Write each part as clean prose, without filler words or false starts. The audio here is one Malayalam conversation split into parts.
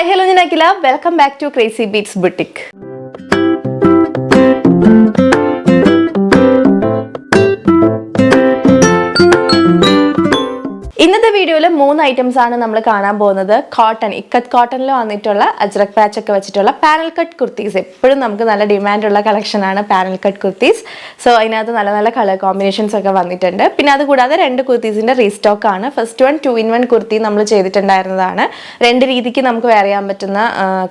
Hi, hello, Nakila. Welcome back to Crazy Beats Boutique. ഇന്നത്തെ വീഡിയോയിൽ 3 ഐറ്റംസ് ആണ് നമ്മൾ കാണാൻ പോകുന്നത്. കോട്ടൺ, ഇക്കത്ത് കോട്ടണിൽ വന്നിട്ടുള്ള അജ്രക് പാച്ച് ഒക്കെ വെച്ചിട്ടുള്ള പാനൽ കട്ട് കുർത്തീസ്. എപ്പോഴും നമുക്ക് നല്ല ഡിമാൻഡ് ഉള്ള കളക്ഷൻ ആണ് പാനൽ കട്ട് കുർത്തീസ്. സോ അതിനകത്ത് നല്ല നല്ല കളർ കോമ്പിനേഷൻസ് ഒക്കെ വന്നിട്ടുണ്ട്. പിന്നെ അതുകൂടാതെ 2 കുർത്തീസിന്റെ റീസ്റ്റോക്ക് ആണ്. ഫസ്റ്റ് വൺ 2-in-1 കുർത്തി നമ്മൾ ചെയ്തിട്ടുണ്ടായിരുന്നതാണ്. 2 രീതിക്ക് നമുക്ക് വെയർ ചെയ്യാൻ പറ്റുന്ന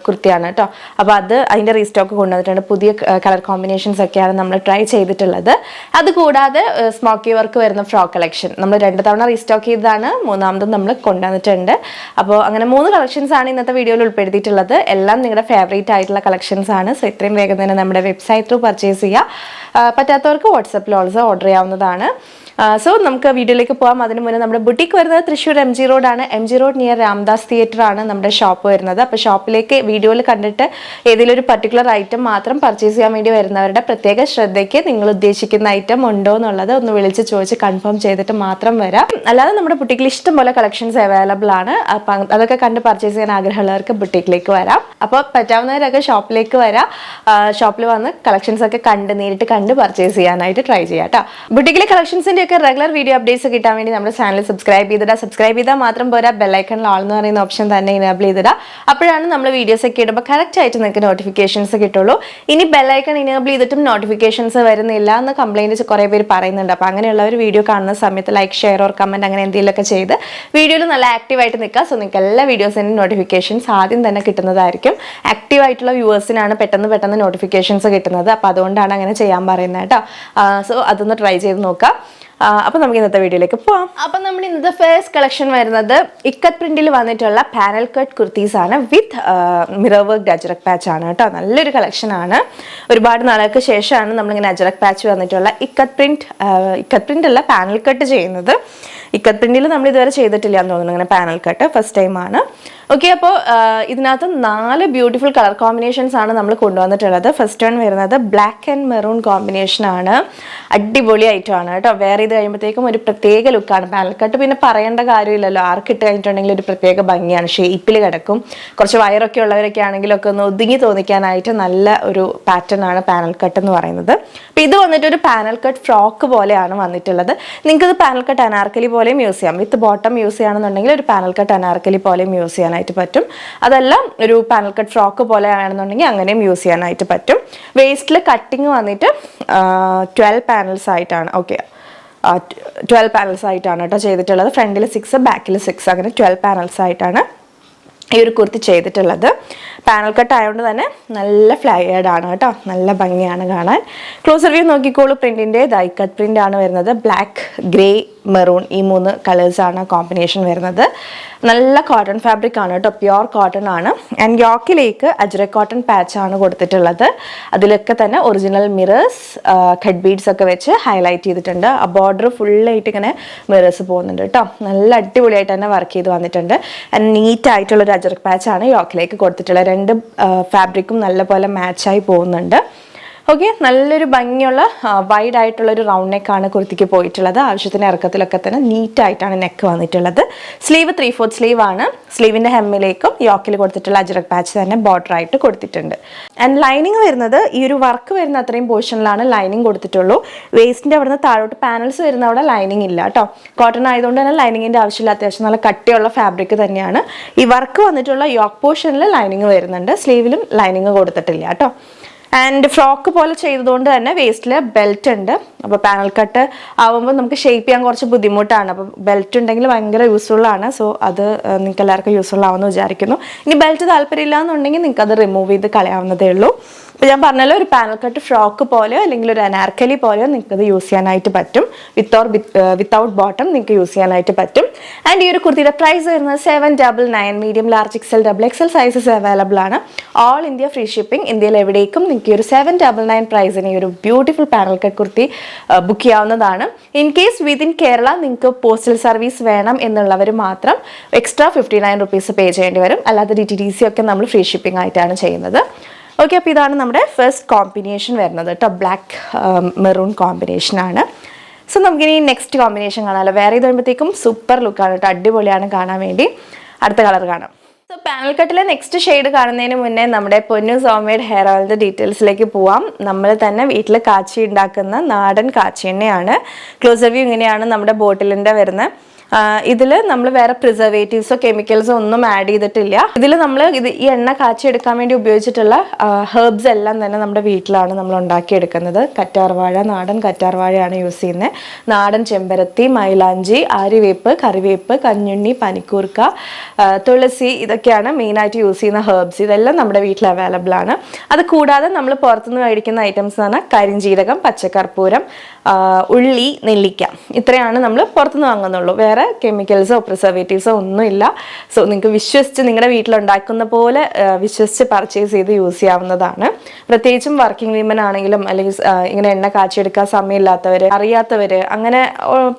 കുർത്തിയാണ് കേട്ടോ. അപ്പോൾ അതിന്റെ റീസ്റ്റോക്ക് കൊണ്ടുവന്നിട്ടുണ്ട്. പുതിയ കളർ കോമ്പിനേഷൻസ് ഒക്കെയാണ് നമ്മൾ ട്രൈ ചെയ്തിട്ടുള്ളത്. അതുകൂടാതെ സ്മോക്കി വർക്ക് വരുന്ന ഫ്രോക്ക് കളക്ഷൻ നമ്മൾ 2 തവണ റീസ്റ്റോക്ക് ചെയ്തതാണ്. മൂന്നാമതും നമ്മൾ കൊണ്ടുവന്നിട്ടുണ്ട്. അപ്പോൾ അങ്ങനെ 3 കളക്ഷൻസ് ആണ് ഇന്നത്തെ വീഡിയോയിൽ ഉൾപ്പെടുത്തിയിട്ടുള്ളത്. എല്ലാം നിങ്ങളുടെ ഫേവറേറ്റ് ആയിട്ടുള്ള കളക്ഷൻസ് ആണ്. സോ ഇത്രയും വേഗം തന്നെ നമ്മുടെ വെബ്സൈറ്റ് ത്രൂ പർച്ചേസ് ചെയ്യുക. പറ്റാത്തവർക്ക് വാട്സപ്പിൽ ഓൾസോ ഓർഡർ ചെയ്യാവുന്നതാണ്. സോ നമുക്ക് വീഡിയോയിലേക്ക് പോകാം. അതിന് മുന്നേ നമ്മുടെ ബുട്ടീക്ക് വരുന്നത് തൃശ്ശൂർ MG റോഡാണ്. MG road near Ramdas theatre ആണ് നമ്മുടെ ഷോപ്പ് വരുന്നത്. അപ്പോൾ ഷോപ്പിലേക്ക് വീഡിയോയിൽ കണ്ടിട്ട് ഏതെങ്കിലും ഒരു പർട്ടിക്കുലർ ഐറ്റം മാത്രം പർച്ചേസ് ചെയ്യാൻ വേണ്ടി വരുന്നവരുടെ പ്രത്യേക ശ്രദ്ധയ്ക്ക് നിങ്ങൾ ഉദ്ദേശിക്കുന്ന ഐറ്റം ഉണ്ടോ എന്നുള്ളത് ഒന്ന് വിളിച്ച് ചോദിച്ച് കൺഫേം ചെയ്തിട്ട് മാത്രം വരാം. അല്ലാതെ നമ്മുടെ ബുട്ടീക്കിൽ ഇഷ്ടംപോലെ കളക്ഷൻസ് അവൈലബിൾ ആണ്. അപ്പം അതൊക്കെ കണ്ട് പർച്ചേസ് ചെയ്യാൻ ആഗ്രഹമുള്ളവർക്ക് ബുട്ടീക്കിലേക്ക് വരാം. അപ്പോൾ പറ്റാവുന്നവരൊക്കെ ഷോപ്പിലേക്ക് വരാം. ഷോപ്പിൽ വന്ന് കളക്ഷൻസ് ഒക്കെ നേരിട്ട് കണ്ട് പർച്ചേസ് ചെയ്യാനായിട്ട് ട്രൈ ചെയ്യാം കേട്ടോ. ബുട്ടീക്കിലെ കളക്ഷൻസിന്റെ റെഗുലർ വീഡിയോ അപ്ഡേറ്റ്സ് കിട്ടാൻ വേണ്ടി നമ്മുടെ ചാനൽ സബ്സ്ക്രൈബ് ചെയ്താൽ മാത്രം പോരാ, ബെല്ലൈക്കണിൽ ആൾ എന്ന് പറയുന്ന ഓപ്ഷൻ തന്നെ ഇനേബിൾ ചെയ്തിടാം. അപ്പോഴാണ് നമ്മൾ വീഡിയോസ് ഒക്കെ ഇടുമ്പോൾ കറക്റ്റ് ആയിട്ട് നിങ്ങൾക്ക് നോട്ടിഫിക്കേഷൻസ് കിട്ടുള്ളൂ. ഇനി ബെല്ലൈക്കൺ ഇനേബിൾ ചെയ്തിട്ടും നോട്ടിഫിക്കേഷൻസ് വരുന്നില്ല എന്ന് കംപ്ലൈൻറ്റ് കുറേ പേര് പറയുന്നുണ്ട്. അപ്പോൾ അങ്ങനെയുള്ളവർ വീഡിയോ കാണുന്ന സമയത്ത് ലൈക്ക്, ഷെയർ ഓർ കമൻറ്റ് അങ്ങനെ എന്തെങ്കിലുമൊക്കെ ചെയ്ത് വീഡിയോയിൽ നല്ല ആക്റ്റീവായിട്ട് നിൽക്കുക. സോ നിങ്ങൾക്ക് എല്ലാ വീഡിയോസിൻ്റെ നോട്ടിഫിക്കേഷൻസ് ആദ്യം തന്നെ കിട്ടുന്നതായിരിക്കും. ആക്റ്റീവായിട്ടുള്ള വ്യൂവേഴ്സിനാണ് പെട്ടെന്ന് നോട്ടിഫിക്കേഷൻസ് കിട്ടുന്നത്. അപ്പോൾ അതുകൊണ്ടാണ് അങ്ങനെ ചെയ്യാൻ പറയുന്നത് കേട്ടോ. സോ അതൊന്ന് ട്രൈ ചെയ്ത് നോക്കാം. അപ്പോൾ നമുക്ക് ഇന്നത്തെ വീഡിയോയിലേക്ക് പോവാം. അപ്പം നമ്മുടെ ഇന്നത്തെ ഫസ്റ്റ് കളക്ഷൻ വരുന്നത് ഇക്കത്ത് പ്രിന്റിൽ വന്നിട്ടുള്ള പാനൽ കട്ട് കുർത്തീസ് ആണ് വിത്ത് മിറർ വർക്ക് അജ്രക് പാച്ച് ആണ് കേട്ടോ. നല്ലൊരു കളക്ഷൻ ആണ്. ഒരുപാട് നാളുകൾക്ക് ശേഷമാണ് നമ്മളിങ്ങനെ അജ്രക് പാച്ച് വന്നിട്ടുള്ള ഇക്കത്ത് പ്രിന്റ് അല്ല പാനൽ കട്ട് ചെയ്യുന്നത്. ഇക്കത്ത് പ്രിന്റിൽ നമ്മൾ ഇതുവരെ ചെയ്തിട്ടില്ല എന്ന് തോന്നുന്നു ഇങ്ങനെ പാനൽ കട്ട്. ഫസ്റ്റ് ടൈം ആണ്. ഓക്കെ, അപ്പോൾ ഇതിനകത്ത് 4 ബ്യൂട്ടിഫുൾ കളർ കോമ്പിനേഷൻസ് ആണ് നമ്മൾ കൊണ്ടുവന്നിട്ടുള്ളത്. ഫസ്റ്റ് വൺ വരുന്നത് ബ്ലാക്ക് ആൻഡ് മെറൂൺ കോമ്പിനേഷൻ ആണ്. അടിപൊളി ഐറ്റം ആണ് കേട്ടോ. വേറെ ഇത് കഴിയുമ്പോഴത്തേക്കും ഒരു പ്രത്യേക ലുക്കാണ്. പാനൽ കട്ട് പിന്നെ പറയേണ്ട കാര്യമില്ലല്ലോ. ആർക്കിട്ട് കഴിഞ്ഞിട്ടുണ്ടെങ്കിൽ ഒരു പ്രത്യേക ഭംഗിയാണ്. ഷേപ്പിൽ കിടക്കും. കുറച്ച് വയറൊക്കെ ഉള്ളവരൊക്കെ ആണെങ്കിലൊക്കെ ഒന്ന് ഒതുങ്ങി തോന്നിക്കാനായിട്ട് നല്ല ഒരു പാറ്റേൺ ആണ് പാനൽ കട്ട് എന്ന് പറയുന്നത്. അപ്പോൾ ഇത് വന്നിട്ട് ഒരു പാനൽ കട്ട് ഫ്രോക്ക് പോലെയാണ് വന്നിട്ടുള്ളത്. നിങ്ങൾക്ക് ഇത് പാനൽ കട്ട് അനാർക്കലി പോലെയും യൂസ് ചെയ്യാം. വിത്ത് ബോട്ടം യൂസ് ചെയ്യുകയാണെന്നുണ്ടെങ്കിൽ ഒരു പാനൽ കട്ട് അനാർക്കലി പോലെയും യൂസ് ചെയ്യാനായിട്ട് പറ്റും. അതെല്ലാം ഒരു പാനൽ കട്ട് ഫ്രോക്ക് പോലെ ആണെന്നുണ്ടെങ്കിൽ അങ്ങനെയും യൂസ് ചെയ്യാനായിട്ട് പറ്റും. വേസ്റ്റിൽ കട്ടിങ് വന്നിട്ട് 12 പാനൽസ് ആയിട്ടാണ്. ഓക്കെ, 12 പാനൽസ് ആയിട്ടാണ് കേട്ടോ ചെയ്തിട്ടുള്ളത്. ഫ്രണ്ടിൽ 6, ബാക്കിൽ 6, അങ്ങനെ 12 പാനൽസ് ആയിട്ടാണ് ഈ ഒരു കുർത്തി ചെയ്തിട്ടുള്ളത്. പാനൽ കട്ട് ആയതുകൊണ്ട് തന്നെ നല്ല ഫ്ലയേർഡ് ആണ് കേട്ടോ. നല്ല ഭംഗിയാണ് കാണാൻ. ക്ലോസർ വ്യൂ നോക്കിക്കോളൂ. പ്രിന്റിൻ്റെ ഇക്കത്ത് പ്രിന്റ് ആണ് വരുന്നത്. ബ്ലാക്ക്, ഗ്രേ, മെറൂൺ ഈ 3 കളേഴ്സാണ് കോമ്പിനേഷൻ വരുന്നത്. നല്ല കോട്ടൺ ഫാബ്രിക് ആണ് കേട്ടോ. പ്യുവർ കോട്ടൺ ആണ്. ആൻഡ് യോക്കിലേക്ക് അജ്രക് കോട്ടൺ പാച്ച് ആണ് കൊടുത്തിട്ടുള്ളത്. അതിലൊക്കെ തന്നെ ഒറിജിനൽ മിറേഴ്സ്, കട്ട് ബീഡ്സ് ഒക്കെ വെച്ച് ഹൈലൈറ്റ് ചെയ്തിട്ടുണ്ട്. ആ ബോർഡർ ഫുള്ളായിട്ട് ഇങ്ങനെ മിറേഴ്സ് പോകുന്നുണ്ട് കേട്ടോ. നല്ല അടിപൊളിയായിട്ട് തന്നെ വർക്ക് ചെയ്ത് വന്നിട്ടുണ്ട്. ആൻഡ് നീറ്റ് ആയിട്ടുള്ളൊരു അജ്രക് പാച്ച് ആണ് യോക്കിലേക്ക് കൊടുത്തിട്ടുള്ളത്. 2 ഫാബ്രിക്കും നല്ലപോലെ മാച്ചായി പോകുന്നുണ്ട്. ഓക്കെ, നല്ലൊരു ഭംഗിയുള്ള വൈഡ് ആയിട്ടുള്ള ഒരു റൗണ്ട് നെക്കാണ് കുർത്തിക്ക് പോയിട്ടുള്ളത്. ആവശ്യത്തിന് ഇറക്കത്തിലൊക്കെ തന്നെ നീറ്റായിട്ടാണ് നെക്ക് വന്നിട്ടുള്ളത്. സ്ലീവ് 3/4 സ്ലീവ് ആണ്. സ്ലീവിൻ്റെ ഹെമ്മിലേക്കും യോക്കിൽ കൊടുത്തിട്ടുള്ള അജ്രക് പാച്ച് തന്നെ ബോർഡർ ആയിട്ട് കൊടുത്തിട്ടുണ്ട്. ആൻഡ് ലൈനിങ് വരുന്നത് ഈ ഒരു വർക്ക് വരുന്ന അത്രയും പോർഷനിലാണ് ലൈനിങ് കൊടുത്തിട്ടുള്ളൂ. വേസ്റ്റിൻ്റെ അവിടുന്ന് താഴോട്ട് പാനൽസ് വരുന്ന അവിടെ ലൈനിങ് ഇല്ല കേട്ടോ. കോട്ടൺ ആയതുകൊണ്ട് തന്നെ ലൈനിങ്ങിൻ്റെ ആവശ്യമില്ല. അത്യാവശ്യം നല്ല കട്ടിയുള്ള ഫാബ്രിക് തന്നെയാണ്. ഈ വർക്ക് വന്നിട്ടുള്ള യോക്ക് പോർഷനിൽ ലൈനിങ് വരുന്നുണ്ട്. സ്ലീവിലും ലൈനിങ് കൊടുത്തിട്ടില്ല കേട്ടോ. ആൻഡ് ഫ്രോക്ക് പോലെ ചെയ്തതുകൊണ്ട് തന്നെ വേസ്റ്റിൽ ബെൽറ്റ് ഉണ്ട്. അപ്പോൾ പാനൽ കട്ട് ആവുമ്പോൾ നമുക്ക് ഷേപ്പ് ചെയ്യാൻ കുറച്ച് ബുദ്ധിമുട്ടാണ്. അപ്പോൾ ബെൽറ്റ് ഉണ്ടെങ്കിൽ ഭയങ്കര യൂസ്ഫുൾ ആണ്. സോ അത് നിങ്ങൾക്ക് എല്ലാവർക്കും യൂസ്ഫുൾ ആവുമെന്ന് വിചാരിക്കുന്നു. ഇനി ബെൽറ്റ് താല്പര്യമില്ല എന്നുണ്ടെങ്കിൽ നിങ്ങൾക്ക് അത് റിമൂവ് ചെയ്ത് കളയാവുന്നതേ ഉള്ളൂ. ഇപ്പോൾ ഞാൻ പറഞ്ഞല്ലോ, ഒരു പാനൽ കട്ട് ഫ്രോക്ക് പോലെയോ അല്ലെങ്കിൽ ഒരു അനാർക്കലി പോലെയോ നിങ്ങൾക്കത് യൂസ് ചെയ്യാനായിട്ട് പറ്റും. വിത്തൗട്ട് ബോട്ടം നിങ്ങൾക്ക് യൂസ് ചെയ്യാനായിട്ട് പറ്റും. ആൻഡ് ഈ ഒരു കുർത്തിയുടെ പ്രൈസ് വരുന്നത് 799. Medium, large, XL, XXL sizes available ആണ്. All India free shipping. ഇന്ത്യയിൽ എവിടേക്കും നിങ്ങൾക്ക് ഈ ഒരു 799 പ്രൈസിന് ഈ ഒരു beautiful panel cut kurti book ചെയ്യാവുന്നതാണ്. ഇൻ കേസ് വിതിൻ കേരള നിങ്ങൾക്ക് പോസ്റ്റൽ സർവീസ് വേണം എന്നുള്ളവർ മാത്രം എക്സ്ട്രാ 59 റുപ്പീസ് പേ ചെയ്യേണ്ടി വരും. അല്ലാതെ DTDC ഒക്കെ നമ്മൾ ഫ്രീ ഷിപ്പിംഗ് ആയിട്ടാണ് ചെയ്യുന്നത്. ഓക്കെ, അപ്പോൾ ഇതാണ് നമ്മുടെ ഫസ്റ്റ് കോമ്പിനേഷൻ വരുന്നത് കേട്ടോ. ബ്ലാക്ക് മെറൂൺ കോമ്പിനേഷനാണ്. സോ നമുക്കിനി നെക്സ്റ്റ് കോമ്പിനേഷൻ കാണാമല്ലോ. വേറെ ഇത് വരുമ്പോഴത്തേക്കും സൂപ്പർ ലുക്കാണ് കേട്ടോ. അടിപൊളിയാണ് കാണാൻ വേണ്ടി. അടുത്ത കളർ കാണാം. സോ പാനൽ കട്ടിലെ നെക്സ്റ്റ് ഷെയ്ഡ് കാണുന്നതിന് മുന്നേ നമ്മുടെ പൊന്നു സോമേഡ് ഹെയർ ഓയിലിൻ്റെ ഡീറ്റെയിൽസിലേക്ക് പോവാം. നമ്മൾ തന്നെ വീട്ടിൽ കാച്ചി ഉണ്ടാക്കുന്ന നാടൻ കാച്ചി എണ്ണയാണ്. ക്ലോസർ വ്യൂ ഇങ്ങനെയാണ് നമ്മുടെ ബോട്ടിലിൻ്റെ വരുന്നത്. ഇതിൽ നമ്മൾ വേറെ പ്രിസർവേറ്റീവ്സോ കെമിക്കൽസോ ഒന്നും ആഡ് ചെയ്തിട്ടില്ല. ഇതിൽ നമ്മൾ ഈ എണ്ണ കാച്ചിയെടുക്കാൻ വേണ്ടി ഉപയോഗിച്ചിട്ടുള്ള ഹെർബ്സ് എല്ലാം തന്നെ നമ്മുടെ വീട്ടിലാണ് നമ്മൾ ഉണ്ടാക്കിയെടുക്കുന്നത്. കറ്റാർവാഴ, നാടൻ കറ്റാർവാഴയാണ് യൂസ് ചെയ്യുന്നത്. നാടൻ ചെമ്പരത്തി, മൈലാഞ്ചി, ആര്യവേപ്പ്, കറിവേപ്പ്, കഞ്ഞുണ്ണി, പനിക്കൂർക്ക, തുളസി, ഇതൊക്കെയാണ് മെയിനായിട്ട് യൂസ് ചെയ്യുന്ന ഹെർബ്സ്. ഇതെല്ലാം നമ്മുടെ വീട്ടിൽ അവൈലബിൾ ആണ്. അത് കൂടാതെ നമ്മൾ പുറത്തുനിന്ന് മേടിക്കുന്ന ഐറ്റംസ് എന്ന് പറഞ്ഞാൽ കരിഞ്ജീരകം, പച്ചക്കർപ്പൂരം, ഉള്ളി, നെല്ലിക്ക, ഇത്രയാണ് നമ്മൾ പുറത്തുനിന്ന് വാങ്ങുന്നുള്ളൂ. വേറെ കെമിക്കൽസോ പ്രിസർവേറ്റീവ്സോ ഒന്നുമില്ല. സോ നിങ്ങൾക്ക് വിശ്വസിച്ച് നിങ്ങളുടെ വീട്ടിലുണ്ടാക്കുന്ന പോലെ വിശ്വസിച്ച് പർച്ചേസ് ചെയ്ത് യൂസ് ചെയ്യാവുന്നതാണ്. പ്രത്യേകിച്ചും വർക്കിംഗ് വിമൻ ആണെങ്കിലും അല്ലെങ്കിൽ ഇങ്ങനെ എണ്ണ കാച്ചിയെടുക്കാൻ സമയമില്ലാത്തവർ, അറിയാത്തവർ, അങ്ങനെ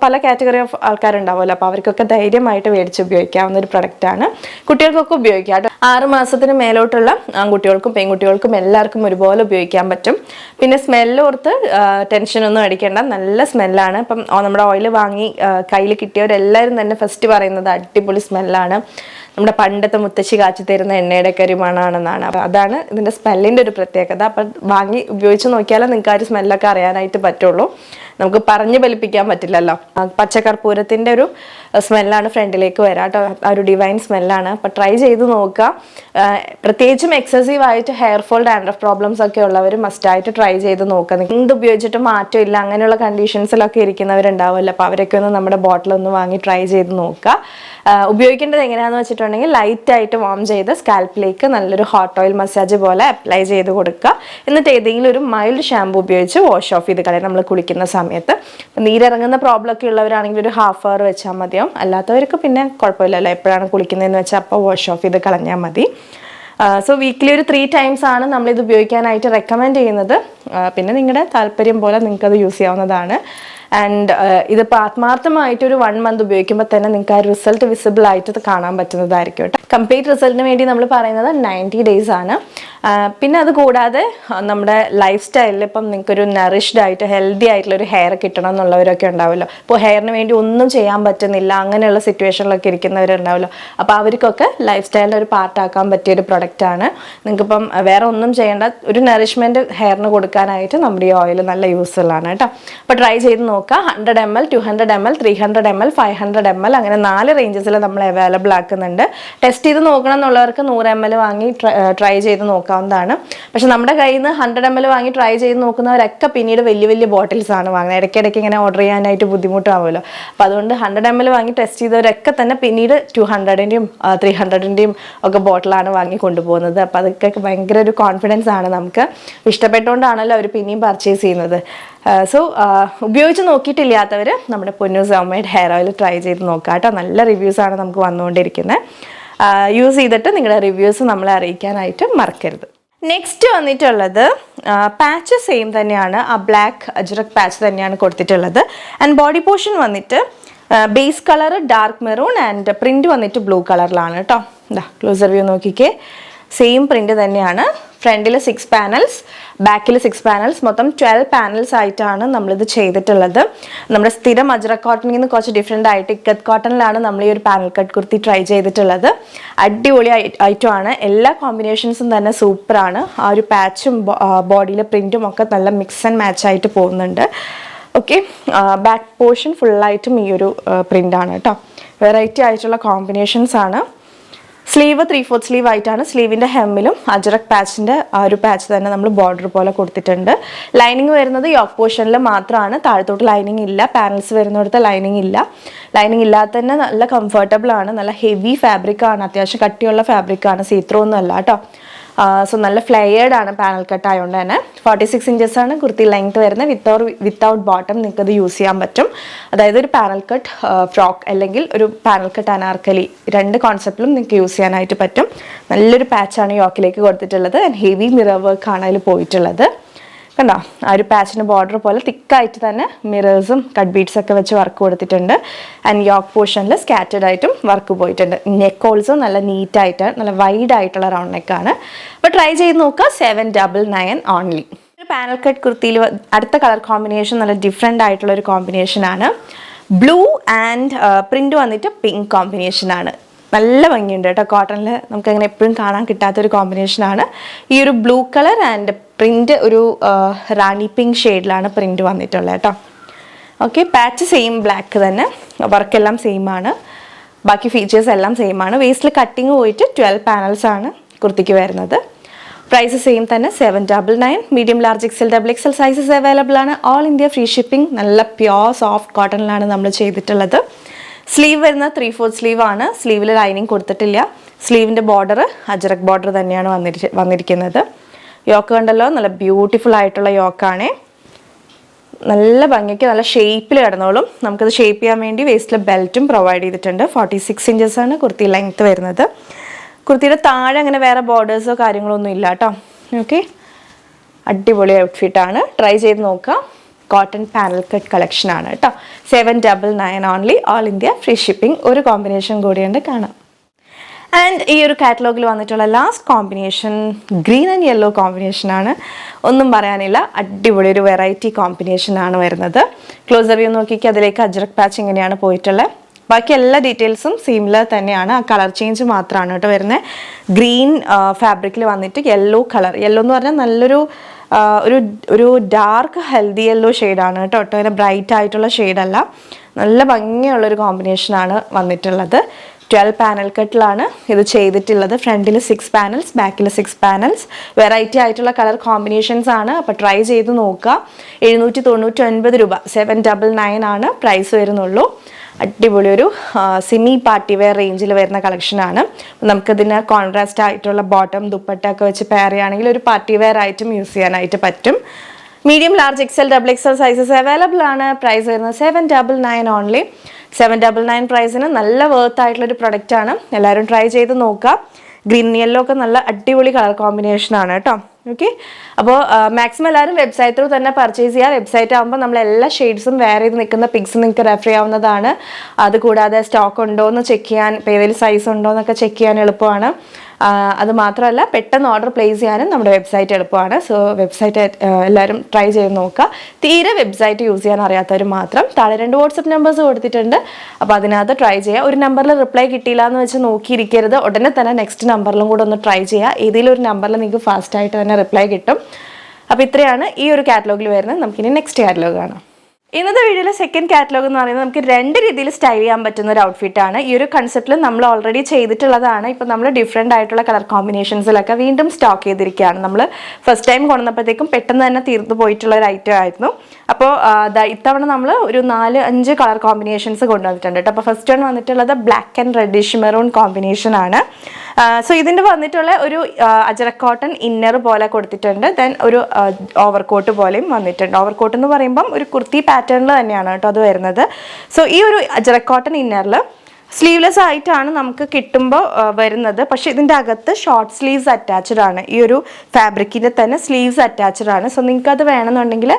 പല കാറ്റഗറി ഓഫ് ആൾക്കാരുണ്ടാവുമല്ലോ. അപ്പോൾ അവർക്കൊക്കെ ധൈര്യമായിട്ട് മേടിച്ച് ഉപയോഗിക്കാവുന്ന ഒരു പ്രൊഡക്റ്റാണ്. കുട്ടികൾക്കൊക്കെ ഉപയോഗിക്കാം. 6 മാസത്തിന് മേലോട്ടുള്ള ആൺകുട്ടികൾക്കും പെൺകുട്ടികൾക്കും എല്ലാവർക്കും ഒരുപോലെ ഉപയോഗിക്കാൻ പറ്റും. പിന്നെ സ്മെല്ലോർത്ത് ടെൻഷനൊന്നും അടിക്കേണ്ട, നല്ല സ്മെല്ലാണ്. ഇപ്പം നമ്മുടെ ഓയിൽ വാങ്ങി കയ്യിൽ കിട്ടിയവരെല്ലാവരും തന്നെ ഫസ്റ്റ് പറയുന്നത് അടിപൊളി സ്മെല്ലാണ്, നമ്മുടെ പണ്ടത്തെ മുത്തശ്ശി കാച്ചി തരുന്ന എണ്ണയുടെ ഒക്കെ ഒരു മണമാണെന്നാണ്. അപ്പം അതാണ് ഇതിൻ്റെ സ്മെല്ലിൻ്റെ ഒരു പ്രത്യേകത. അപ്പം വാങ്ങി ഉപയോഗിച്ച് നോക്കിയാലേ നിങ്ങൾക്ക് ആ ഒരു സ്മെല്ലൊക്കെ അറിയാനായിട്ട് പറ്റുള്ളൂ. നമുക്ക് പറഞ്ഞ് ഫലിപ്പിക്കാൻ പറ്റില്ലല്ലോ. പച്ചക്കർപ്പൂരത്തിൻ്റെ ഒരു സ്മെല്ലാണ് ഫ്രണ്ടിലേക്ക് വരാം കേട്ടോ. ആ ഒരു ഡിവൈൻ സ്മെല്ലാണ്. അപ്പം ട്രൈ ചെയ്ത് നോക്കുക. പ്രത്യേകിച്ചും എക്സസീവ് ആയിട്ട് ഹെയർ ഫോൾ, ഡാൻഡ്രഫ് പ്രോബ്ലംസ് ഒക്കെ ഉള്ളവർ മസ്റ്റായിട്ട് ട്രൈ ചെയ്ത് നോക്കുക. എന്ത് ഉപയോഗിച്ചിട്ട് മാറ്റമില്ല അങ്ങനെയുള്ള കണ്ടീഷൻസിലൊക്കെ ഇരിക്കുന്നവരുണ്ടാവുമല്ലോ. അപ്പോൾ അവരൊക്കെ ഒന്ന് നമ്മുടെ ബോട്ടിലൊന്ന് വാങ്ങി ട്രൈ ചെയ്ത് നോക്കുക. ഉപയോഗിക്കേണ്ടത് എങ്ങനെയാണെന്ന് വെച്ചിട്ടുണ്ടെങ്കിൽ ലൈറ്റായിട്ട് വാം ചെയ്ത് സ്കാൽപ്പിലേക്ക് നല്ലൊരു ഹോട്ട് ഓയിൽ മസാജ് പോലെ അപ്ലൈ ചെയ്ത് കൊടുക്കുക. എന്നിട്ട് ഏതെങ്കിലും ഒരു മൈൽഡ് ഷാമ്പു ഉപയോഗിച്ച് വാഷ് ഓഫ് ചെയ്ത് കളയാം നമ്മൾ കുളിക്കുന്ന സമയത്ത്. നീരിറങ്ങുന്ന പ്രോബ്ലം ഒക്കെ ഉള്ളവരാണെങ്കിൽ ഒരു ഹാഫ് അവർ വെച്ചാൽ മതിയാവും. അല്ലാത്തവർക്ക് പിന്നെ കുഴപ്പമില്ലല്ലോ, എപ്പോഴാണ് കുളിക്കുന്നതെന്ന് വെച്ചാൽ അപ്പോൾ വാഷ് ഓഫ് ചെയ്ത് കളഞ്ഞാൽ മതി. സോ വീക്കിലി ഒരു 3 times ആണ് നമ്മളിത് ഉപയോഗിക്കാനായിട്ട് റെക്കമെൻഡ് ചെയ്യുന്നത്. പിന്നെ നിങ്ങളുടെ താല്പര്യം പോലെ നിങ്ങൾക്കത് യൂസ് ചെയ്യാവുന്നതാണ്. ആൻഡ് ഇതിപ്പോൾ ആത്മാർത്ഥമായിട്ടൊരു 1 month ഉപയോഗിക്കുമ്പോൾ തന്നെ നിങ്ങൾക്ക് ആ റിസൾട്ട് വിസിബിൾ ആയിട്ട് കാണാൻ പറ്റുന്നതായിരിക്കും കേട്ടോ. കംപ്ലീറ്റ് റിസൾട്ടിന് വേണ്ടി നമ്മൾ പറയുന്നത് 90 days ആണ്. പിന്നെ അത് കൂടാതെ നമ്മുടെ ലൈഫ് സ്റ്റൈലിൽ ഇപ്പം നിങ്ങൾക്കൊരു നറിഷ്ഡ് ആയിട്ട് ഹെൽത്തി ആയിട്ടുള്ളൊരു ഹെയർ കിട്ടണം എന്നുള്ളവരൊക്കെ ഉണ്ടാവുമല്ലോ. ഇപ്പോൾ ഹെയറിന് വേണ്ടി ഒന്നും ചെയ്യാൻ പറ്റുന്നില്ല, അങ്ങനെയുള്ള സിറ്റുവേഷനിലൊക്കെ ഇരിക്കുന്നവരുണ്ടാവുമല്ലോ. അപ്പോൾ അവർക്കൊക്കെ ലൈഫ് സ്റ്റൈലിൻ്റെ ഒരു പാർട്ടാക്കാൻ പറ്റിയൊരു പ്രൊഡക്റ്റാണ്. നിങ്ങൾക്കിപ്പം വേറെ ഒന്നും ചെയ്യേണ്ട, ഒരു നറിഷ്മെൻറ്റ് ഹെയറിന് കൊടുക്കാനായിട്ട് നമ്മുടെ ഈ ഓയിൽ നല്ല യൂസ്ഫുൾ ആണ് കേട്ടോ. അപ്പോൾ ട്രൈ ചെയ്ത് നോക്കുക. 100 ml, 200 ml, 300 ml, 500 ml അങ്ങനെ 4 റേഞ്ചസിൽ നമ്മൾ അവൈലബിൾ ആക്കുന്നുണ്ട്. ടെസ്റ്റ് ചെയ്ത് നോക്കണം എന്നുള്ളവർക്ക് 100 ml വാങ്ങി ട്രൈ ചെയ്ത് നോക്കാവുന്നതാണ്. പക്ഷെ നമ്മുടെ കയ്യിൽ നിന്ന് 100 ml വാങ്ങി ട്രൈ ചെയ്ത് നോക്കുന്നവരൊക്കെ പിന്നീട് വലിയ വലിയ ബോട്ടിൽസ് ആണ് വാങ്ങുന്നത്. ഇടയ്ക്കിടയ്ക്ക് ഇങ്ങനെ ഓർഡർ ചെയ്യാനായിട്ട് ബുദ്ധിമുട്ടാവുമല്ലോ. അപ്പോൾ അതുകൊണ്ട് 100 ml വാങ്ങി ടെസ്റ്റ് ചെയ്തവരൊക്കെ തന്നെ പിന്നീട് 200-ൻ്റെയും 300-ൻ്റെയും ഒക്കെ ബോട്ടിലാണ് വാങ്ങി കൊണ്ടുപോകുന്നത്. അപ്പോൾ അതൊക്കെ ഭയങ്കര ഒരു കോൺഫിഡൻസ് ആണ് നമുക്ക്. ഇഷ്ടപ്പെട്ടുകൊണ്ടാണല്ലോ അവർ പിന്നെയും പർച്ചേസ് ചെയ്യുന്നത്. സോ ഉപയോഗിച്ച് നോക്കിയിട്ടില്ലാത്തവർ നമ്മുടെ പൊന്നു സോമേഡ് ഹെയർ ഓയിൽ ട്രൈ ചെയ്ത് നോക്കുക കേട്ടോ. നല്ല റിവ്യൂസാണ് നമുക്ക് വന്നുകൊണ്ടിരിക്കുന്നത്. യൂസ് ചെയ്തിട്ട് നിങ്ങളുടെ റിവ്യൂസ് നമ്മളെ അറിയിക്കാനായിട്ട് മറക്കരുത്. നെക്സ്റ്റ് വന്നിട്ടുള്ളത് പാച്ച് സെയിം തന്നെയാണ്. ആ ബ്ലാക്ക് അജ്രക് പാച്ച് തന്നെയാണ് കൊടുത്തിട്ടുള്ളത്. ആൻഡ് ബോഡി പോർഷൻ വന്നിട്ട് base colour dark maroon and print വന്നിട്ട് ബ്ലൂ കളറിലാണ് കേട്ടോ. എന്താ ക്ലോസർ വ്യൂ നോക്കിക്കേ, സെയിം പ്രിൻറ്റ് തന്നെയാണ്. ഫ്രണ്ടിൽ 6 panels, ബാക്കിൽ 6 panels, മൊത്തം 12 panels ആയിട്ടാണ് നമ്മളിത് ചെയ്തിട്ടുള്ളത്. നമ്മുടെ സ്ഥിരം അജ്രക് കോട്ടണിൽ നിന്ന് കുറച്ച് ഡിഫറെൻ്റ് ആയിട്ട് ഇക്കത്ത് കോട്ടണിലാണ് നമ്മൾ ഈ ഒരു പാനൽ കട്ട് കുർത്തി ട്രൈ ചെയ്തിട്ടുള്ളത്. അടിപൊളി ഐറ്റമാണ്. എല്ലാ കോമ്പിനേഷൻസും തന്നെ സൂപ്പറാണ്. ആ ഒരു പാച്ചും ബോഡിയിലെ പ്രിൻറ്റും ഒക്കെ നല്ല മിക്സ് ആൻഡ് മാച്ച് ആയിട്ട് പോകുന്നുണ്ട്. ഓക്കെ, ബാക്ക് പോർഷൻ ഫുള്ളായിട്ടും ഈ ഒരു പ്രിൻ്റാണ് കേട്ടോ. വെറൈറ്റി ആയിട്ടുള്ള കോമ്പിനേഷൻസ് ആണ്. സ്ലീവ് 3/4 സ്ലീവ് ആയിട്ടാണ്. സ്ലീവിൻ്റെ ഹെമ്മിലും അജ്രക് പാച്ചിൻ്റെ ആ ഒരു പാച്ച് തന്നെ നമ്മൾ ബോർഡർ പോലെ കൊടുത്തിട്ടുണ്ട്. ലൈനിങ് വരുന്നത് യോക്ക് പോർഷനിൽ മാത്രമാണ്. താഴത്തോട്ട് ലൈനിങ് ഇല്ല. പാനൽസ് വരുന്നിടത്ത് ലൈനിങ് ഇല്ല. ലൈനിങ് ഇല്ലാതെ തന്നെ നല്ല കംഫർട്ടബിൾ ആണ്. നല്ല ഹെവി ഫാബ്രിക് ആണ്. അത്യാവശ്യം കട്ടിയുള്ള ഫാബ്രിക് ആണ്. സീത്രോ ഒന്നും അല്ല കേട്ടോ. സോ നല്ല ഫ്ലെയേർഡ് ആണ് പാനൽ കട്ട് ആയതുകൊണ്ട് തന്നെ. 46 inches ആണ് കുർത്തി ലെങ്ത് വരുന്നത്. വിത്തൗട്ട് ബോട്ടം നിങ്ങൾക്കത് യൂസ് ചെയ്യാൻ പറ്റും. അതായത് ഒരു പാനൽ കട്ട് ഫ്രോക്ക് അല്ലെങ്കിൽ ഒരു പാനൽ കട്ട് അനാർക്കലി, 2 കോൺസെപ്റ്റിലും നിങ്ങൾക്ക് യൂസ് ചെയ്യാനായിട്ട് പറ്റും. നല്ലൊരു പാച്ചാണ് യോക്കിലേക്ക് കൊടുത്തിട്ടുള്ളത്. ആൻഡ് ഹെവി മിറർ വർക്ക് ആണ് അതിൽ പോയിട്ടുള്ളത്. കണ്ടോ, ആ ഒരു പാച്ചിന് ബോർഡർ പോലെ തിക്കായിട്ട് തന്നെ മിറേഴ്സും കട്ട് ബീഡ്സ് ഒക്കെ വെച്ച് വർക്ക് കൊടുത്തിട്ടുണ്ട്. ആൻഡ് യോക്ക് പോർഷനിൽ സ്കാറ്റേഡ് ആയിട്ടും വർക്ക് പോയിട്ടുണ്ട്. നെക്ക് ഓൾസോ നല്ല നീറ്റായിട്ട് നല്ല വൈഡ് ആയിട്ടുള്ള റൗണ്ട് നെക്കാണ്. അപ്പോൾ ട്രൈ ചെയ്ത് നോക്കുക. 799 ഓൺലി. ഒരു പാനൽ കട്ട് കുർത്തിയിൽ അടുത്ത കളർ കോമ്പിനേഷൻ നല്ല ഡിഫറെൻ്റ് ആയിട്ടുള്ള ഒരു കോമ്പിനേഷനാണ്. ബ്ലൂ ആൻഡ് പ്രിൻ്റ് വന്നിട്ട് പിങ്ക് കോമ്പിനേഷനാണ്. നല്ല ഭംഗിയുണ്ട് കേട്ടോ. കോട്ടണിൽ നമുക്കങ്ങനെ എപ്പോഴും കാണാൻ കിട്ടാത്തൊരു കോമ്പിനേഷനാണ്. ഈ ഒരു ബ്ലൂ കളർ ആൻഡ് പ്രിൻറ്റ് ഒരു റാണി പിങ്ക് ഷെയ്ഡിലാണ് പ്രിൻറ്റ് വന്നിട്ടുള്ളത് കേട്ടോ. ഓക്കെ, പാച്ച് സെയിം ബ്ലാക്ക് തന്നെ, വർക്കെല്ലാം സെയിം ആണ്, ബാക്കി ഫീച്ചേഴ്സ് എല്ലാം സെയിം ആണ്. വേസ്റ്റിൽ കട്ടിങ് പോയിട്ട് 12 പാനൽസ് ആണ് കുർത്തിക്ക് വരുന്നത്. പ്രൈസ് സെയിം തന്നെ 799. Medium large XL XXL sizes available ആണ്. All India free shipping. നല്ല പ്യോർ സോഫ്റ്റ് കോട്ടണിലാണ് നമ്മൾ ചെയ്തിട്ടുള്ളത്. സ്ലീവ് വരുന്ന 3/4 സ്ലീവ് ആണ്. സ്ലീവിൽ ലൈനിങ് കൊടുത്തിട്ടില്ല. സ്ലീവിൻ്റെ ബോർഡർ അജ്രക് ബോർഡർ തന്നെയാണ് വന്നിരിക്കുന്നത്. യോക്ക് കണ്ടല്ലോ, നല്ല ബ്യൂട്ടിഫുൾ ആയിട്ടുള്ള യോക്കാണ്. നല്ല ഭംഗിക്ക് നല്ല ഷേപ്പിൽ കിടന്നോളും. നമുക്കത് ഷേപ്പ് ചെയ്യാൻ വേണ്ടി വേസ്റ്റിൽ ബെൽറ്റും പ്രൊവൈഡ് ചെയ്തിട്ടുണ്ട്. 46 ഇഞ്ചസ് ആണ് കുർത്തി ലെങ്ത്ത് വരുന്നത്. കുർത്തിയുടെ താഴെ അങ്ങനെ വേറെ ബോർഡേഴ്സോ കാര്യങ്ങളോ ഒന്നും ഇല്ല കേട്ടോ. ഓക്കെ, അടിപൊളി ഔട്ട്ഫിറ്റാണ്, ട്രൈ ചെയ്ത് നോക്കുക. കോട്ടൺ പാനൽ കട്ട് കളക്ഷൻ ആണ് കേട്ടോ. 799 only. All India free shipping. ഒരു കോമ്പിനേഷൻ കൂടിയുണ്ട്, കാണാം. ആൻഡ് ഈ ഒരു കാറ്റലോഗിൽ വന്നിട്ടുള്ള last combination green and yellow കോമ്പിനേഷനാണ്. ഒന്നും പറയാനില്ല, അടിപൊളി ഒരു വെറൈറ്റി കോമ്പിനേഷനാണ് വരുന്നത്. ക്ലോസർ വ്യൂ നോക്കിക്ക് അതിലേക്ക് അജ്രക് പാച്ച് ഇങ്ങനെയാണ് പോയിട്ടുള്ളത്. ബാക്കി എല്ലാ ഡീറ്റെയിൽസും സിമിലർ തന്നെയാണ്. ആ കളർ ചേഞ്ച് മാത്രമാണ് കേട്ടോ വരുന്നത്. ഗ്രീൻ ഫാബ്രിക്കിൽ വന്നിട്ട് യെല്ലോ കളർ, യെല്ലോ എന്ന് പറഞ്ഞാൽ നല്ലൊരു ഒരു ഡാർക്ക് ഹെൽത്തി യെല്ലോ ഷെയ്ഡാണ് കേട്ടോ. അങ്ങനെ ബ്രൈറ്റ് ആയിട്ടുള്ള ഷെയ്ഡല്ല, നല്ല ഭംഗിയുള്ളൊരു കോമ്പിനേഷനാണ് വന്നിട്ടുള്ളത്. 12 പാനൽ കട്ടിലാണ് ഇത് ചെയ്തിട്ടുള്ളത്. ഫ്രണ്ടിൽ 6 പാനൽസ്, ബാക്കിൽ 6 പാനൽസ്. വെറൈറ്റി ആയിട്ടുള്ള കളർ കോമ്പിനേഷൻസ് ആണ്. അപ്പോൾ ട്രൈ ചെയ്ത് നോക്കുക. 799 രൂപ, 799 ആണ് പ്രൈസ് വരുന്നുള്ളൂ. അടിപൊളി ഒരു സെമി പാർട്ടി വെയർ റേഞ്ചിൽ വരുന്ന കളക്ഷനാണ്. നമുക്കതിന് കോൺട്രാസ്റ്റ് ആയിട്ടുള്ള ബോട്ടം ദുപ്പട്ട ഒക്കെ വെച്ച് പെയർ ചെയ്യുകയാണെങ്കിൽ ഒരു പാർട്ടി വെയർ ആയിട്ടും യൂസ് ചെയ്യാനായിട്ട് പറ്റും. Medium large XL XXL sizes available ആണ്. പ്രൈസ് വരുന്നത് 799 ഓൺലി. 799 പ്രൈസിന് നല്ല വർത്ത് ആയിട്ടുള്ളൊരു പ്രൊഡക്റ്റ് ആണ്. എല്ലാവരും ട്രൈ ചെയ്ത് നോക്കുക. ഗ്രീൻ യെല്ലോ ഒക്കെ നല്ല അടിപൊളി കളർ കോമ്പിനേഷൻ ആണ് കേട്ടോ. ഓക്കെ, അപ്പോൾ മാക്സിമം എല്ലാവരും വെബ്സൈറ്റ് ത്രൂ തന്നെ പർച്ചേസ് ചെയ്യുക. വെബ്സൈറ്റ് ആകുമ്പോൾ നമ്മൾ എല്ലാ ഷെയ്ഡ്സും വേറെ ചെയ്ത് നിൽക്കുന്ന പിക്സ് നിങ്ങൾക്ക് റെഫർ ചെയ്യാവുന്നതാണ്. അതുകൂടാതെ സ്റ്റോക്ക് ഉണ്ടോ എന്ന് ചെക്ക് ചെയ്യാൻ, ഏതെങ്കിലും സൈസ് ഉണ്ടോ എന്നൊക്കെ ചെക്ക് ചെയ്യാൻ എളുപ്പമാണ്. അത് മാത്രമല്ല പെട്ടെന്ന് ഓർഡർ പ്ലേസ് ചെയ്യാനും നമ്മുടെ വെബ്സൈറ്റ് എളുപ്പമാണ്. സോ വെബ്സൈറ്റ് എല്ലാവരും ട്രൈ ചെയ്ത് നോക്കുക. തീരെ വെബ്സൈറ്റ് യൂസ് ചെയ്യാൻ അറിയാത്തവർ മാത്രം താഴെ 2 വാട്സപ്പ് നമ്പേഴ്സ് കൊടുത്തിട്ടുണ്ട്. അപ്പോൾ അതിനകത്ത് ട്രൈ ചെയ്യുക. ഒരു നമ്പറിൽ റിപ്ലൈ കിട്ടിയില്ല എന്ന് വെച്ച് നോക്കിയിരിക്കരുത്. ഉടനെ തന്നെ നെക്സ്റ്റ് നമ്പറിലും കൂടെ ഒന്ന് ട്രൈ ചെയ്യുക. ഏതെങ്കിലും ഒരു നമ്പറിൽ നിങ്ങൾക്ക് ഫാസ്റ്റായിട്ട് തന്നെ റിപ്ലൈ കിട്ടും. അപ്പോൾ ഇത്രയാണ് ഈ ഒരു കാറ്റലോഗിൽ വരുന്നത്. നമുക്കിനി നെക്സ്റ്റ് കാറ്റലോഗ് കാണാം. ഇന്നത്തെ വീഡിയോയിലെ സെക്കൻഡ് കാറ്റലോഗ് എന്ന് പറയുന്നത് നമുക്ക് 2 രീതിയിൽ സ്റ്റൈൽ ചെയ്യാൻ പറ്റുന്ന ഒരു ഔട്ട്ഫിറ്റാണ്. ഈ ഒരു കൺസെപ്റ്റിൽ നമ്മൾ ഓൾറെഡി ചെയ്തിട്ടുള്ളതാണ്. ഇപ്പോൾ നമ്മൾ ഡിഫറെൻ്റ് ആയിട്ടുള്ള കളർ കോമ്പിനേഷൻസിലൊക്കെ വീണ്ടും സ്റ്റോക്ക് ചെയ്തിരിക്കുകയാണ്. നമ്മൾ ഫസ്റ്റ് ടൈം കൊണ്ടുവന്നപ്പോഴത്തേക്കും പെട്ടെന്ന് തന്നെ തീർന്നു പോയിട്ടുള്ള ഒരു ഐറ്റം ആയിരുന്നു. അപ്പോൾ ഇത്തവണ നമ്മൾ ഒരു 4-5 കളർ കോമ്പിനേഷൻസ് കൊണ്ടുവന്നിട്ടുണ്ട് കേട്ടോ. അപ്പോൾ ഫസ്റ്റ് വൺ വന്നിട്ടുള്ളത് black and reddish maroon combination ആണ്. സോ ഇതിൻ്റെ വന്നിട്ടുള്ള ഒരു അജ്രക് കോട്ടൺ ഇന്നർ പോലെ കൊടുത്തിട്ടുണ്ട്. ദെൻ ഒരു ഓവർകോട്ട് പോലെയും വന്നിട്ടുണ്ട്. ഓവർകോട്ട് എന്ന് പറയുമ്പം ഒരു കുർത്തി പാറ്റേണിൽ തന്നെയാണ് കേട്ടോ അത് വരുന്നത്. സോ ഈ ഒരു അജ്രക് കോട്ടൺ ഇന്നറിൽ സ്ലീവ്ലെസ് ആയിട്ടാണ് നമുക്ക് കിട്ടുമ്പോൾ വരുന്നത്. പക്ഷെ ഇതിൻ്റെ അകത്ത് ഷോർട്ട് സ്ലീവ്സ് അറ്റാച്ച്ഡ് ആണ്. ഈ ഒരു ഫാബ്രിക്കിൻ്റെ തന്നെ സ്ലീവ്സ് അറ്റാച്ച്ഡ് ആണ്. സോ നിങ്ങൾക്ക് അത് വേണമെന്നുണ്ടെങ്കിൽ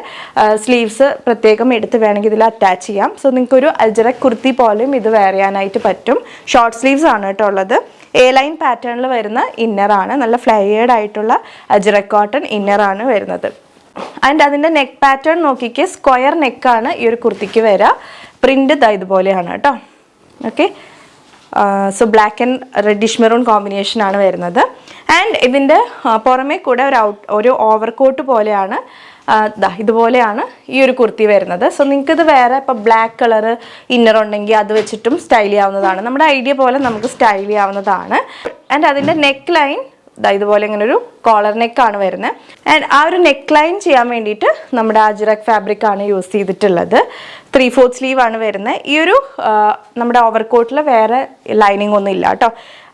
സ്ലീവ്സ് പ്രത്യേകം എടുത്ത് വേണമെങ്കിൽ ഇതിൽ അറ്റാച്ച് ചെയ്യാം. സോ നിങ്ങൾക്കൊരു അജ്രക് കുർത്തി പോലെയും ഇത് വെയർ ചെയ്യാനായിട്ട് പറ്റും. ഷോർട്ട് സ്ലീവ്സ് ആണ് കേട്ടോ ഉള്ളത്. എ ലൈൻ പാറ്റേണിൽ വരുന്ന ഇന്നറാണ്. നല്ല ഫ്ലയേർഡ് ആയിട്ടുള്ള അജ്രക് കോട്ടൺ ഇന്നറാണ് വരുന്നത്. ആൻഡ് അതിൻ്റെ നെക്ക് പാറ്റേൺ നോക്കിക്ക് സ്ക്വയർ നെക്കാണ് ഈ ഒരു കുർത്തിക്ക് വരിക. പ്രിൻ്റ് ഇതുപോലെയാണ് കേട്ടോ. Okay, so black and reddish maroon കോമ്പിനേഷനാണ് വരുന്നത്. ആൻഡ് ഇതിൻ്റെ പുറമേ കൂടെ ഒരു ഓവർകോട്ട് പോലെയാണ് ഇതുപോലെയാണ് ഈ ഒരു കുർത്തി വരുന്നത്. സോ നിങ്ങൾക്കിത് വേറെ ഇപ്പോൾ ബ്ലാക്ക് കളർ ഇന്നർ ഉണ്ടെങ്കിൽ അത് വെച്ചിട്ടും സ്റ്റൈൽ ചെയ്യാവുന്നതാണ്. നമ്മുടെ ഐഡിയ പോലെ നമുക്ക് സ്റ്റൈൽ ചെയ്യാവുന്നതാണ്. ആൻഡ് അതിൻ്റെ നെക്ക് ലൈൻ ഇതുപോലെ ഇങ്ങനെ ഒരു കോളർ നെക്കാണ് വരുന്നത്. ആൻഡ് ആ ഒരു നെക്ക് ലൈൻ ചെയ്യാൻ വേണ്ടിയിട്ട് നമ്മുടെ അജ്രക് ഫാബ്രിക് ആണ് യൂസ് ചെയ്തിട്ടുള്ളത്. 3/4 സ്ലീവ് ആണ് വരുന്നത്. ഈ ഒരു നമ്മുടെ ഓവർകോട്ടിൽ വേറെ ലൈനിങ് ഒന്നും ഇല്ല കേട്ടോ.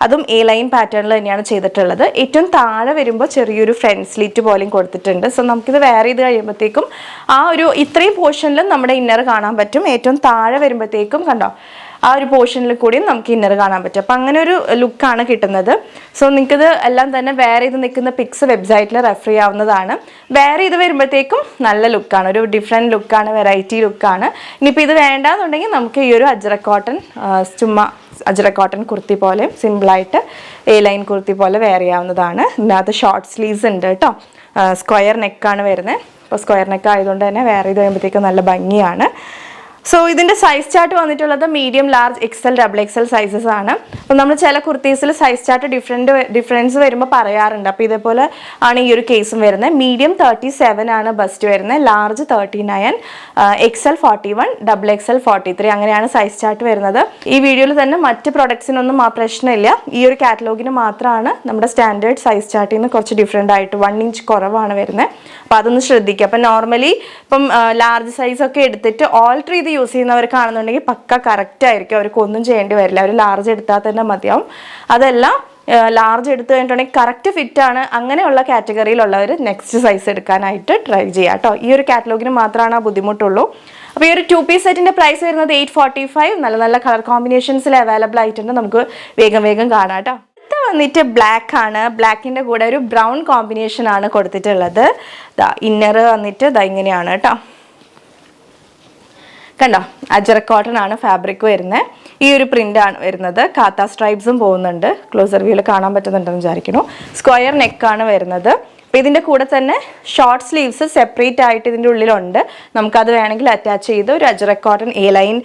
അതും എ ലൈൻ പാറ്റേണിൽ തന്നെയാണ് ചെയ്തിട്ടുള്ളത്. ഏറ്റവും താഴെ വരുമ്പോൾ ചെറിയൊരു ഫ്രണ്ട് സ്ലിറ്റ് പോലെയും കൊടുത്തിട്ടുണ്ട്. സോ നമുക്കിത് വെയർ ചെയ്ത് കഴിയുമ്പോഴത്തേക്കും ആ ഒരു ഇത്രയും പോർഷനിലും നമ്മുടെ ഇന്നർ കാണാൻ പറ്റും. ഏറ്റവും താഴെ വരുമ്പോഴത്തേക്കും കണ്ടോ ആ ഒരു പോർഷനിൽ കൂടിയും നമുക്ക് ഇന്നർ കാണാൻ പറ്റും. അപ്പം അങ്ങനെ ഒരു ലുക്കാണ് കിട്ടുന്നത്. സോ നിങ്ങൾക്കിത് എല്ലാം തന്നെ വെയർ ചെയ്ത് നിൽക്കുന്ന പിക്സ് വെബ്സൈറ്റിൽ റെഫർ ചെയ്യാവുന്നതാണ്. വെയർ ചെയ്ത് വരുമ്പോഴത്തേക്കും നല്ല ലുക്കാണ്, ഒരു ഡിഫറെൻറ്റ് ലുക്കാണ്, വെറൈറ്റി ലുക്കാണ്. ഇനിയിപ്പോൾ ഇത് വേണ്ടാന്നുണ്ടെങ്കിൽ നമുക്ക് ഈ ഒരു അജ്രക് കോട്ടൺ ചുമ്മാ അജ്രക് കോട്ടൺ കുർത്തി പോലെ സിമ്പിളായിട്ട് എ ലൈൻ കുർത്തി പോലെ വെയർ ചെയ്യാവുന്നതാണ്. ഇതിനകത്ത് ഷോർട്ട് സ്ലീവ്സ് ഉണ്ട് കേട്ടോ. സ്ക്വയർ നെക്കാണ് വരുന്നത്. അപ്പോൾ സ്ക്വയർ നെക്ക് ആയതുകൊണ്ട് തന്നെ വെയർ ചെയ്ത് കഴിയുമ്പോഴത്തേക്കും നല്ല ഭംഗിയാണ്. സോ ഇതിൻ്റെ സൈസ് ചാർട്ട് വന്നിട്ടുള്ളത് medium, large, XL, double XL sizes ആണ്. അപ്പോൾ നമ്മൾ ചില കുർത്തീസിൽ സൈസ് ചാർട്ട് ഡിഫറൻസ് വരുമ്പോൾ പറയാറുണ്ട്. അപ്പോൾ ഇതേപോലെ ആണ് ഈ ഒരു കേസും വരുന്നത്. മീഡിയം 37 ആണ് ബസ്റ്റ് വരുന്നത്, ലാർജ് 39, എക്സൽ 41, ഡബിൾ എക്സൽ 43 അങ്ങനെയാണ് സൈസ് ചാർട്ട് വരുന്നത്. ഈ വീഡിയോയിൽ തന്നെ മറ്റ് പ്രൊഡക്ട്സിനൊന്നും ആ പ്രശ്നമില്ല. ഈ ഒരു കാറ്റലോഗിന് മാത്രമാണ് നമ്മുടെ സ്റ്റാൻഡേർഡ് സൈസ് ചാർട്ടിൽ നിന്ന് കുറച്ച് ഡിഫറെൻ്റ് ആയിട്ട് 1 ഇഞ്ച് കുറവാണ് വരുന്നത്. അപ്പോൾ അതൊന്ന് ശ്രദ്ധിക്കുക. അപ്പം നോർമലി ഇപ്പം ലാർജ് സൈസൊക്കെ എടുത്തിട്ട് ഓൾട്ടർ ചെയ്ത് യൂസ് ചെയ്യുന്നവർക്കാണെന്നുണ്ടെങ്കിൽ പക്ക കറക്റ്റ് ആയിരിക്കും, അവർക്ക് ഒന്നും ചെയ്യേണ്ടി വരില്ല. അവർ ലാർജ് എടുത്താൽ തന്നെ മതിയാവും. അതെല്ലാം ലാർജ് എടുത്തു കഴിഞ്ഞിട്ടുണ്ടെങ്കിൽ കറക്റ്റ് ഫിറ്റാണ്, അങ്ങനെയുള്ള കാറ്റഗറിയിലുള്ളവർ നെക്സ്റ്റ് സൈസ് എടുക്കാനായിട്ട് ട്രൈ ചെയ്യുക കേട്ടോ. ഈ ഒരു കാറ്റലോഗിന് മാത്രമാണ് ആ ബുദ്ധിമുട്ടുള്ളൂ. അപ്പോൾ ഈ ഒരു 2 പീസ് സെറ്റിൻ്റെ പ്രൈസ് വരുന്നത് 845. നല്ല നല്ല കളർ കോമ്പിനേഷൻസിൽ അവൈലബിൾ ആയിട്ടുണ്ട്. നമുക്ക് വേഗം കാണാം കേട്ടോ. അടുത്ത വന്നിട്ട് ബ്ലാക്ക് ആണ്. ബ്ലാക്കിൻ്റെ കൂടെ ഒരു ബ്രൗൺ കോമ്പിനേഷൻ ആണ് കൊടുത്തിട്ടുള്ളത്. ഇന്നർ വന്നിട്ട് ഇങ്ങനെയാണ് കേട്ടോ. കണ്ടോ, അജറക് കോട്ടൺ ആണ് ഫാബ്രിക് വരുന്നത്. ഈ ഒരു പ്രിന്റ് ആണ് വരുന്നത്. കാത്ത സ്ട്രൈപ്സും പോകുന്നുണ്ട്. ക്ലോസർ വ്യൂവിൽ കാണാൻ പറ്റുന്നുണ്ടെന്ന് വിചാരിക്കുന്നു. സ്ക്വയർ നെക്കാണ് വരുന്നത്. അപ്പോൾ ഇതിൻ്റെ കൂടെ തന്നെ ഷോർട്ട് സ്ലീവ്സ് സെപ്പറേറ്റ് ആയിട്ട് ഇതിൻ്റെ ഉള്ളിലുണ്ട്. നമുക്കത് വേണമെങ്കിൽ അറ്റാച്ച് ചെയ്ത് ഒരു ajrak cotton A line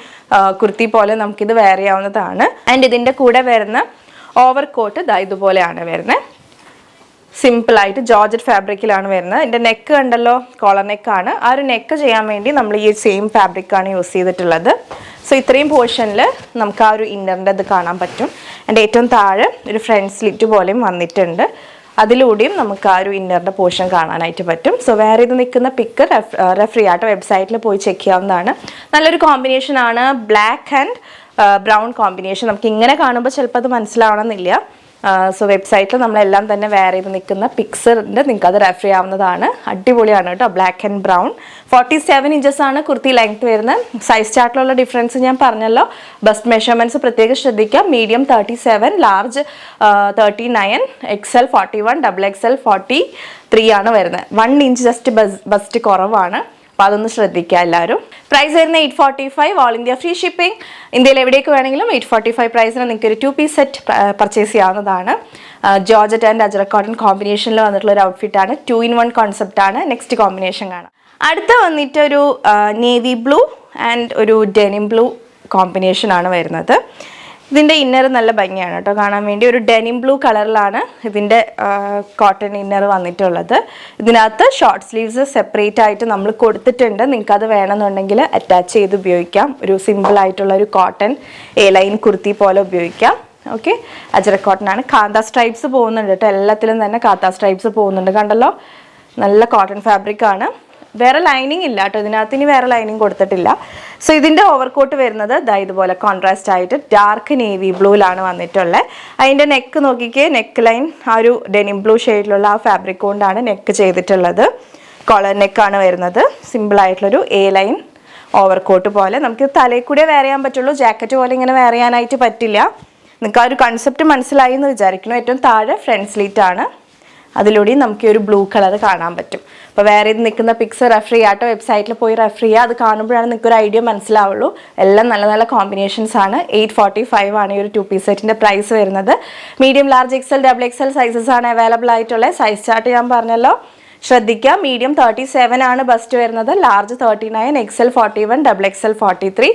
kurti പോലെ നമുക്കിത് വെയർ ചെയ്യാവുന്നതാണ്. ആൻഡ് ഇതിൻ്റെ കൂടെ വരുന്ന ഓവർ കോട്ട് ഇതുപോലെയാണ് വരുന്നത്. സിമ്പിളായിട്ട് ജോർജറ്റ് ഫാബ്രിക്കിലാണ് വരുന്നത്. ഇതിൻ്റെ നെക്ക് കണ്ടല്ലോ, കോളർ നെക്കാണ്. ആ ഒരു നെക്ക് ചെയ്യാൻ വേണ്ടി നമ്മൾ ഈ സെയിം ഫാബ്രിക്കാണ് യൂസ് ചെയ്തിട്ടുള്ളത്. സോ ഇത്രയും പോർഷനിൽ നമുക്ക് ആ ഒരു ഇന്നറിൻ്റെ ഇത് കാണാൻ പറ്റും. എൻ്റെ ഏറ്റവും താഴെ ഒരു ഫ്രണ്ട് സ്ലിറ്റ് പോലെയും വന്നിട്ടുണ്ട്. അതിലൂടെയും നമുക്ക് ആ ഒരു ഇന്നറിൻ്റെ പോർഷൻ കാണാനായിട്ട് പറ്റും. സോ വേറെ ഇത് നിൽക്കുന്ന പിക്ക് റെഫറി ആയിട്ട് വെബ്സൈറ്റിൽ പോയി ചെക്ക് ചെയ്യാവുന്നതാണ്. നല്ലൊരു കോമ്പിനേഷനാണ്. Black and brown combination. നമുക്ക് ഇങ്ങനെ കാണുമ്പോൾ ചിലപ്പോൾ അത് മനസ്സിലാവണമെന്നില്ല. സോ വെബ്സൈറ്റിൽ നമ്മളെല്ലാം തന്നെ വേറെ ചെയ്ത് നിൽക്കുന്ന പിക്സ് ഉണ്ട്, നിങ്ങൾക്ക് അത് റെഫർ ചെയ്യാവുന്നതാണ്. അടിപൊളിയാണ് കേട്ടോ. Black and brown. 47 ഇഞ്ചസ് ആണ് കുർത്തി ലെങ്ത് വരുന്നത്. സൈസ് ചാർട്ടിലുള്ള ഡിഫറൻസ് ഞാൻ പറഞ്ഞല്ലോ. ബസ്റ്റ് മെഷർമെൻറ്റ്സ് പ്രത്യേകം ശ്രദ്ധിക്കാം. Medium 37, large 39, XL 41, double XL 43 ആണ് വരുന്നത്. 1 ഇഞ്ച് ജസ്റ്റ് ബസ്റ്റ് കുറവാണ്. അപ്പോൾ അതൊന്ന് ശ്രദ്ധിക്കുക എല്ലാവരും. പ്രൈസ് വരുന്നത് 845, ഓൾ ഇന്ത്യ ഫ്രീ ഷിപ്പിംഗ്. ഇന്ത്യയിൽ എവിടേക്ക് വേണമെങ്കിലും 845 പ്രൈസിന് നിങ്ങൾക്ക് ഒരു 2 പീസ് സെറ്റ് പർച്ചേസ് ചെയ്യാവുന്നതാണ്. ജോർജറ്റ് ആൻഡ് അജറക് കോട്ടൺ കോമ്പിനേഷനിൽ വന്നിട്ടുള്ള ഒരു ഔട്ട്ഫിറ്റാണ്. 2 in 1 കോൺസെപ്റ്റാണ്. നെക്സ്റ്റ് കോമ്പിനേഷൻ കാണാം. അടുത്ത വന്നിട്ട് ഒരു നേവി ബ്ലൂ ആൻഡ് ഒരു ഡെനിം ബ്ലൂ കോമ്പിനേഷനാണ് വരുന്നത്. ഇതിൻ്റെ ഇന്നർ നല്ല ഭംഗിയാണ് കേട്ടോ കാണാൻ വേണ്ടി. ഒരു ഡെനിം ബ്ലൂ കളറിലാണ് ഇതിൻ്റെ കോട്ടൺ ഇന്നർ വന്നിട്ടുള്ളത്. ഇതിനകത്ത് ഷോർട്ട് സ്ലീവ്സ് സെപ്പറേറ്റ് ആയിട്ട് നമ്മൾ കൊടുത്തിട്ടുണ്ട്. നിങ്ങൾക്കത് വേണമെന്നുണ്ടെങ്കിൽ അറ്റാച്ച് ചെയ്ത് ഉപയോഗിക്കാം. ഒരു സിമ്പിളായിട്ടുള്ള ഒരു കോട്ടൺ എ ലൈൻ കുർത്തി പോലെ ഉപയോഗിക്കാം. ഓക്കെ, അജറക് കോട്ടൺ ആണ്. കാന്ത സ്ട്രൈപ്സ് പോകുന്നുണ്ട് കേട്ടോ. എല്ലാത്തിലും തന്നെ കാന്ത സ്ട്രൈപ്സ് പോകുന്നുണ്ട്. കണ്ടല്ലോ, നല്ല കോട്ടൺ ഫാബ്രിക് ആണ്. വേറെ ലൈനിങ് ഇല്ല കേട്ടോ ഇതിനകത്ത്. ഇനി വേറെ ലൈനിങ് കൊടുത്തിട്ടില്ല. സോ ഇതിൻ്റെ ഓവർകോട്ട് വരുന്നത് ഇതുപോലെ കോൺട്രാസ്റ്റ് ആയിട്ട് ഡാർക്ക് നേവി ബ്ലൂവിലാണ് വന്നിട്ടുള്ളത്. അതിൻ്റെ നെക്ക് നോക്കിക്കേ, നെക്ക് ലൈൻ ആ ഒരു ഡെനിം ബ്ലൂ ഷെയ്ഡിലുള്ള ആ ഫാബ്രിക് കൊണ്ടാണ് നെക്ക് ചെയ്തിട്ടുള്ളത്. കോളർ നെക്കാണ് വരുന്നത്. സിമ്പിളായിട്ടുള്ളൊരു എ ലൈൻ ഓവർകോട്ട് പോലെ. നമുക്ക് തലയിൽ കൂടെ വെയർ ചെയ്യാൻ പറ്റുള്ളൂ. ജാക്കറ്റ് പോലെ ഇങ്ങനെ വെയർ ചെയ്യാനായിട്ട് പറ്റില്ല. നിങ്ങൾക്ക് ആ ഒരു കൺസെപ്റ്റ് മനസ്സിലായി എന്ന് വിചാരിക്കുന്നു. ഏറ്റവും താഴെ ഫ്രണ്ട് സ്ലീറ്റ് ആണ്. അതിലൂടെയും നമുക്ക് ഈ ഒരു ബ്ലൂ കളർ കാണാൻ പറ്റും. അപ്പോൾ വേറെ ഇത് നിൽക്കുന്ന പിക്സ് റെഫർ ചെയ്യാട്ടോ. വെബ്സൈറ്റിൽ പോയി റെഫർ ചെയ്യുക. അത് കാണുമ്പോഴാണ് നിങ്ങൾക്ക് ഒരു ഐഡിയ മനസ്സിലാവുള്ളൂ. എല്ലാം നല്ല നല്ല കോമ്പിനേഷൻസ് ആണ്. 845 ആണ് ഈ ഒരു 2 പീസ് സെറ്റിൻ്റെ പ്രൈസ് വരുന്നത്. Medium, large, XL, double XL sizes ആണ് അവൈലബിൾ ആയിട്ടുള്ളത്. സൈസ് ചാർട്ട് ഞാൻ പറഞ്ഞല്ലോ, ശ്രദ്ധിക്കുക. മീഡിയം 37 ആണ് ബസ്റ്റ് വരുന്നത്, ലാർജ് 39, എക്സൽ 41, ഡബിൾ എക്സൽ 43.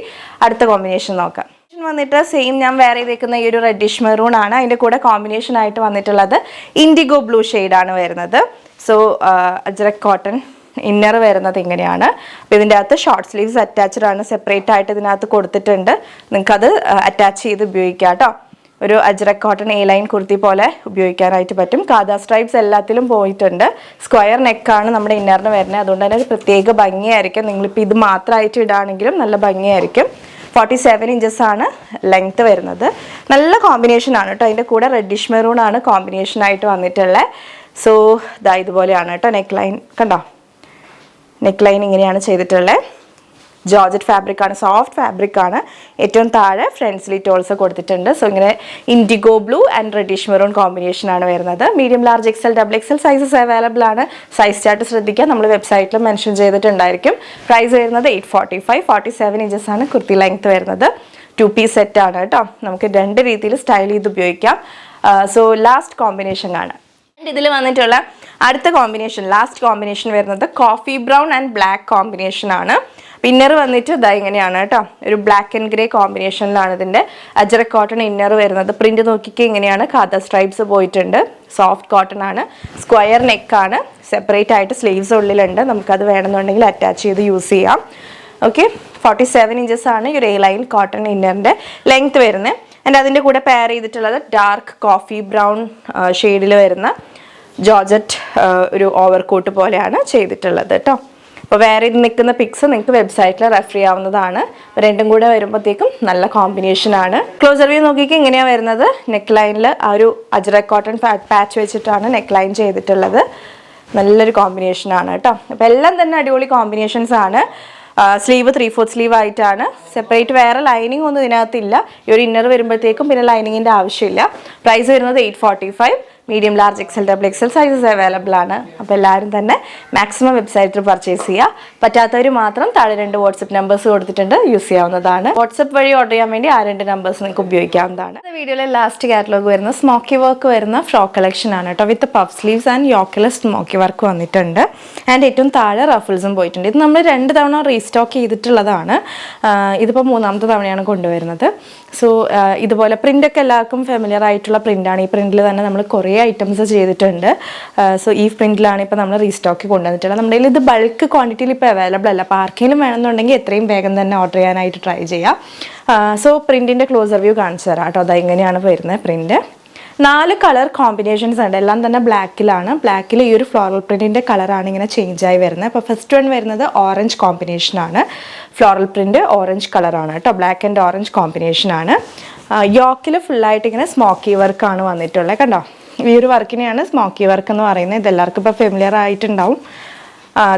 അടുത്ത കോമ്പിനേഷൻ നോക്കാം. വന്നിട്ട് സെയിം ഞാൻ വേറെ ചെയ്തേക്കുന്ന ഈ ഒരു റെഡിഷ് മെറൂൺ ആണ്. അതിൻ്റെ കൂടെ കോമ്പിനേഷൻ ആയിട്ട് വന്നിട്ടുള്ളത് ഇൻഡിഗോ ബ്ലൂ ഷെയ്ഡാണ് വരുന്നത്. സോ അജറക് കോട്ടൺ ഇന്നർ വരുന്നത് ഇങ്ങനെയാണ്. അപ്പോൾ ഇതിൻ്റെ അകത്ത് ഷോർട്ട് സ്ലീവ്സ് അറ്റാച്ച്ഡ് ആണ്. സെപ്പറേറ്റ് ആയിട്ട് ഇതിനകത്ത് കൊടുത്തിട്ടുണ്ട്. നിങ്ങൾക്കത് അറ്റാച്ച് ചെയ്ത് ഉപയോഗിക്കാം കേട്ടോ. ഒരു ajrak cotton A line kurti പോലെ ഉപയോഗിക്കാനായിട്ട് പറ്റും. കാദാ സ്ട്രൈപ്സ് എല്ലാത്തിലും പോയിട്ടുണ്ട്. സ്ക്വയർ നെക്കാണ് നമ്മുടെ ഇന്നറിന് വരുന്നത്. അതുകൊണ്ട് തന്നെ ഒരു പ്രത്യേക ഭംഗിയായിരിക്കും. നിങ്ങളിപ്പോൾ ഇത് മാത്രമായിട്ട് ഇടുകയാണെങ്കിലും നല്ല ഭംഗിയായിരിക്കും. 47 ഇഞ്ചസ് ആണ് ലെങ്ത്ത് വരുന്നത്. നല്ല കോമ്പിനേഷൻ ആണ് കേട്ടോ. അതിൻ്റെ കൂടെ റെഡിഷ് മെറൂൺ ആണ് കോമ്പിനേഷൻ ആയിട്ട് വന്നിട്ടുള്ളത്. സോ ഇതുപോലെയാണ് കേട്ടോ നെക്ക് ലൈൻ. കണ്ടോ, നെക്ക് ലൈൻ ഇങ്ങനെയാണ് ചെയ്തിട്ടുള്ളത്. ജോർജറ്റ് ഫാബ്രിക് ആണ്, സോഫ്റ്റ് ഫാബ്രിക് ആണ്. ഏറ്റവും താഴെ ഫ്രണ്ട് സ്ലീറ്റ് ഓൾസോ കൊടുത്തിട്ടുണ്ട്. സോ ഇങ്ങനെ indigo blue and reddish maroon combination ആണ് വരുന്നത്. Medium, large, XL, double XL sizes available ആണ്. സൈസ് ചാർട്ട് ശ്രദ്ധിക്കുക, നമ്മൾ വെബ്സൈറ്റിൽ മെൻഷൻ ചെയ്തിട്ടുണ്ടായിരിക്കും. പ്രൈസ് വരുന്നത് 845. 47 ഇഞ്ചസ് ആണ് കുർത്തി ലെങ്ത് വരുന്നത്. 2 പീസ് സെറ്റ് ആണ് കേട്ടോ. നമുക്ക് 2 രീതിയിൽ സ്റ്റൈൽ ചെയ്ത് ഉപയോഗിക്കാം. സോ ലാസ്റ്റ് കോമ്പിനേഷൻ ആണ്. ഇതിൽ വന്നിട്ടുള്ള അടുത്ത കോമ്പിനേഷൻ, ലാസ്റ്റ് കോമ്പിനേഷൻ വരുന്നത് coffee brown and black combination ആണ്. ഇന്നർ വന്നിട്ട് ഇതാ ഇങ്ങനെയാണ് കേട്ടോ, ഒരു ബ്ലാക്ക് ആൻഡ് ഗ്രേ കോമ്പിനേഷനിലാണ് ഇതിൻ്റെ അജ്രക് കോട്ടൺ ഇന്നർ വരുന്നത്. പ്രിന്റ് നോക്കിക്കുക ഇങ്ങനെയാണ്, ഖാദ സ്ട്രൈപ്സ് പോയിട്ടുണ്ട്. സോഫ്റ്റ് കോട്ടൺ ആണ്, സ്ക്വയർ നെക്കാണ്, സെപ്പറേറ്റ് ആയിട്ട് സ്ലീവ്സ് ഉള്ളിലുണ്ട്. നമുക്കത് വേണമെന്നുണ്ടെങ്കിൽ അറ്റാച്ച് ചെയ്ത് യൂസ് ചെയ്യാം. ഓക്കെ, 47 ഇഞ്ചസ് ആണ് ഈ ഒരു എ ലൈൻ കോട്ടൺ ഇന്നറിൻ്റെ ലെങ്ത് വരുന്നത്. ആൻഡ് അതിൻ്റെ കൂടെ പെയർ ചെയ്തിട്ടുള്ളത് ഡാർക്ക് കോഫി ബ്രൗൺ ഷെയ്ഡിൽ വരുന്ന ജോർജറ്റ് ഒരു ഓവർ കോട്ട് പോലെയാണ് ചെയ്തിട്ടുള്ളത് കേട്ടോ. അപ്പോൾ വേറെ ഇത് നിൽക്കുന്ന പിക്സ് നിങ്ങൾക്ക് വെബ്സൈറ്റിൽ റെഫർ ചെയ്യാവുന്നതാണ്. രണ്ടും കൂടെ വരുമ്പോഴത്തേക്കും നല്ല കോമ്പിനേഷനാണ്. ക്ലോസർ വ്യൂ നോക്കിയിട്ട് ഇങ്ങനെയാണ് വരുന്നത്. നെക്ക് ലൈനിൽ ആ ഒരു അജ്രക് കോട്ടൺ പാച്ച് വെച്ചിട്ടാണ് നെക്ക് ലൈൻ ചെയ്തിട്ടുള്ളത്. നല്ലൊരു കോമ്പിനേഷനാണ് കേട്ടോ. അപ്പോൾ എല്ലാം തന്നെ അടിപൊളി കോമ്പിനേഷൻസ് ആണ്. സ്ലീവ് 3/4 സ്ലീവ് ആയിട്ടാണ്. സെപ്പറേറ്റ് വേറെ ലൈനിങ് ഒന്നും ഇതിനകത്തില്ല. ഈ ഒരു ഇന്നർ വരുമ്പോഴത്തേക്കും പിന്നെ ലൈനിങ്ങിൻ്റെ ആവശ്യമില്ല. പ്രൈസ് വരുന്നത് 845. Medium, large, XL, double XL sizes available ആണ്. അപ്പോൾ എല്ലാവരും തന്നെ മാക്സിമം വെബ്സൈറ്റിൽ പർച്ചേസ് ചെയ്യുക. പറ്റാത്തവർ മാത്രം താഴെ 2 വാട്സപ്പ് നമ്പേഴ്സ് കൊടുത്തിട്ടുണ്ട്, യൂസ് ചെയ്യാവുന്നതാണ്. വാട്സപ്പ് വഴി ഓർഡർ ചെയ്യാൻ വേണ്ടി ആ 2 നമ്പേഴ്സ് നിങ്ങൾക്ക് ഉപയോഗിക്കാവുന്നതാണ്. വീഡിയോയിലെ ലാസ്റ്റ് കാറ്റലോഗ് വരുന്ന സ്മോക്കി വർക്ക് വരുന്ന ഫ്രോക്ക് കളക്ഷൻ ആണ് കേട്ടോ. വിത്ത് പഫ് സ്ലീവ്സ് ആൻഡ് യോക്കിൽ സ്മോക്കി വർക്ക് വന്നിട്ടുണ്ട്. ആൻഡ് ഏറ്റവും താഴെ റഫിൾസും പോയിട്ടുണ്ട്. ഇത് നമ്മൾ 2 തവണ റീസ്റ്റോക്ക് ചെയ്തിട്ടുള്ളതാണ്. ഇതിപ്പോൾ 3ാമത്തെ തവണയാണ് കൊണ്ടുവരുന്നത്. സോ ഇതുപോലെ പ്രിൻ്റൊക്കെ എല്ലാവർക്കും ഫെമിലിയർ ആയിട്ടുള്ള പ്രിൻ്റാണ്. ഈ പ്രിൻറ്റിൽ തന്നെ നമ്മൾ കുറേ ഐറ്റംസ് ചെയ്തിട്ടുണ്ട്. സോ ഈ പ്രിൻറ്റിലാണ് ഇപ്പോൾ നമ്മൾ റീസ്റ്റോക്ക് കൊണ്ടുവന്നിട്ടുള്ളത്. നമ്മുടെ കയ്യിൽ ഇത് ബൾക്ക് ക്വാണ്ടിറ്റിയിൽ ഇപ്പോൾ അവൈലബിൾ അല്ല. അപ്പോൾ ആർക്കെങ്കിലും വേണമെന്നുണ്ടെങ്കിൽ എത്രയും വേഗം തന്നെ ഓർഡർ ചെയ്യാനായിട്ട് ട്രൈ ചെയ്യാം. സോ പ്രിൻറ്റിൻ്റെ ക്ലോസർ വ്യൂ കാണിച്ചു തരാം കേട്ടോ. അത് ഇങ്ങനെയാണ് വരുന്നത് പ്രിൻറ്റ്. 4 കളർ കോമ്പിനേഷൻസ് ഉണ്ട്. എല്ലാം തന്നെ ബ്ലാക്കിലാണ്. ബ്ലാക്കിൽ ഈ ഒരു ഫ്ലോറൽ പ്രിൻറ്റിൻ്റെ കളറാണ് ഇങ്ങനെ ചേഞ്ച് ആയി വരുന്നത്. അപ്പോൾ ഫസ്റ്റ് വൺ വരുന്നത് ഓറഞ്ച് കോമ്പിനേഷനാണ്. ഫ്ലോറൽ പ്രിൻറ്റ് ഓറഞ്ച് കളറാണ് കേട്ടോ. ബ്ലാക്ക് ആൻഡ് ഓറഞ്ച് കോമ്പിനേഷനാണ്. യോക്കിൽ ഫുള്ളായിട്ട് ഇങ്ങനെ സ്മോക്കി വർക്കാണ് വന്നിട്ടുള്ളത്. കണ്ടോ, ഈ ഒരു വർക്കിനെയാണ് സ്മോക്കി വർക്ക് എന്ന് പറയുന്നത്. ഇതെല്ലാവർക്കും ഇപ്പോൾ ഫെമിലിയർ ആയിട്ടുണ്ടാവും.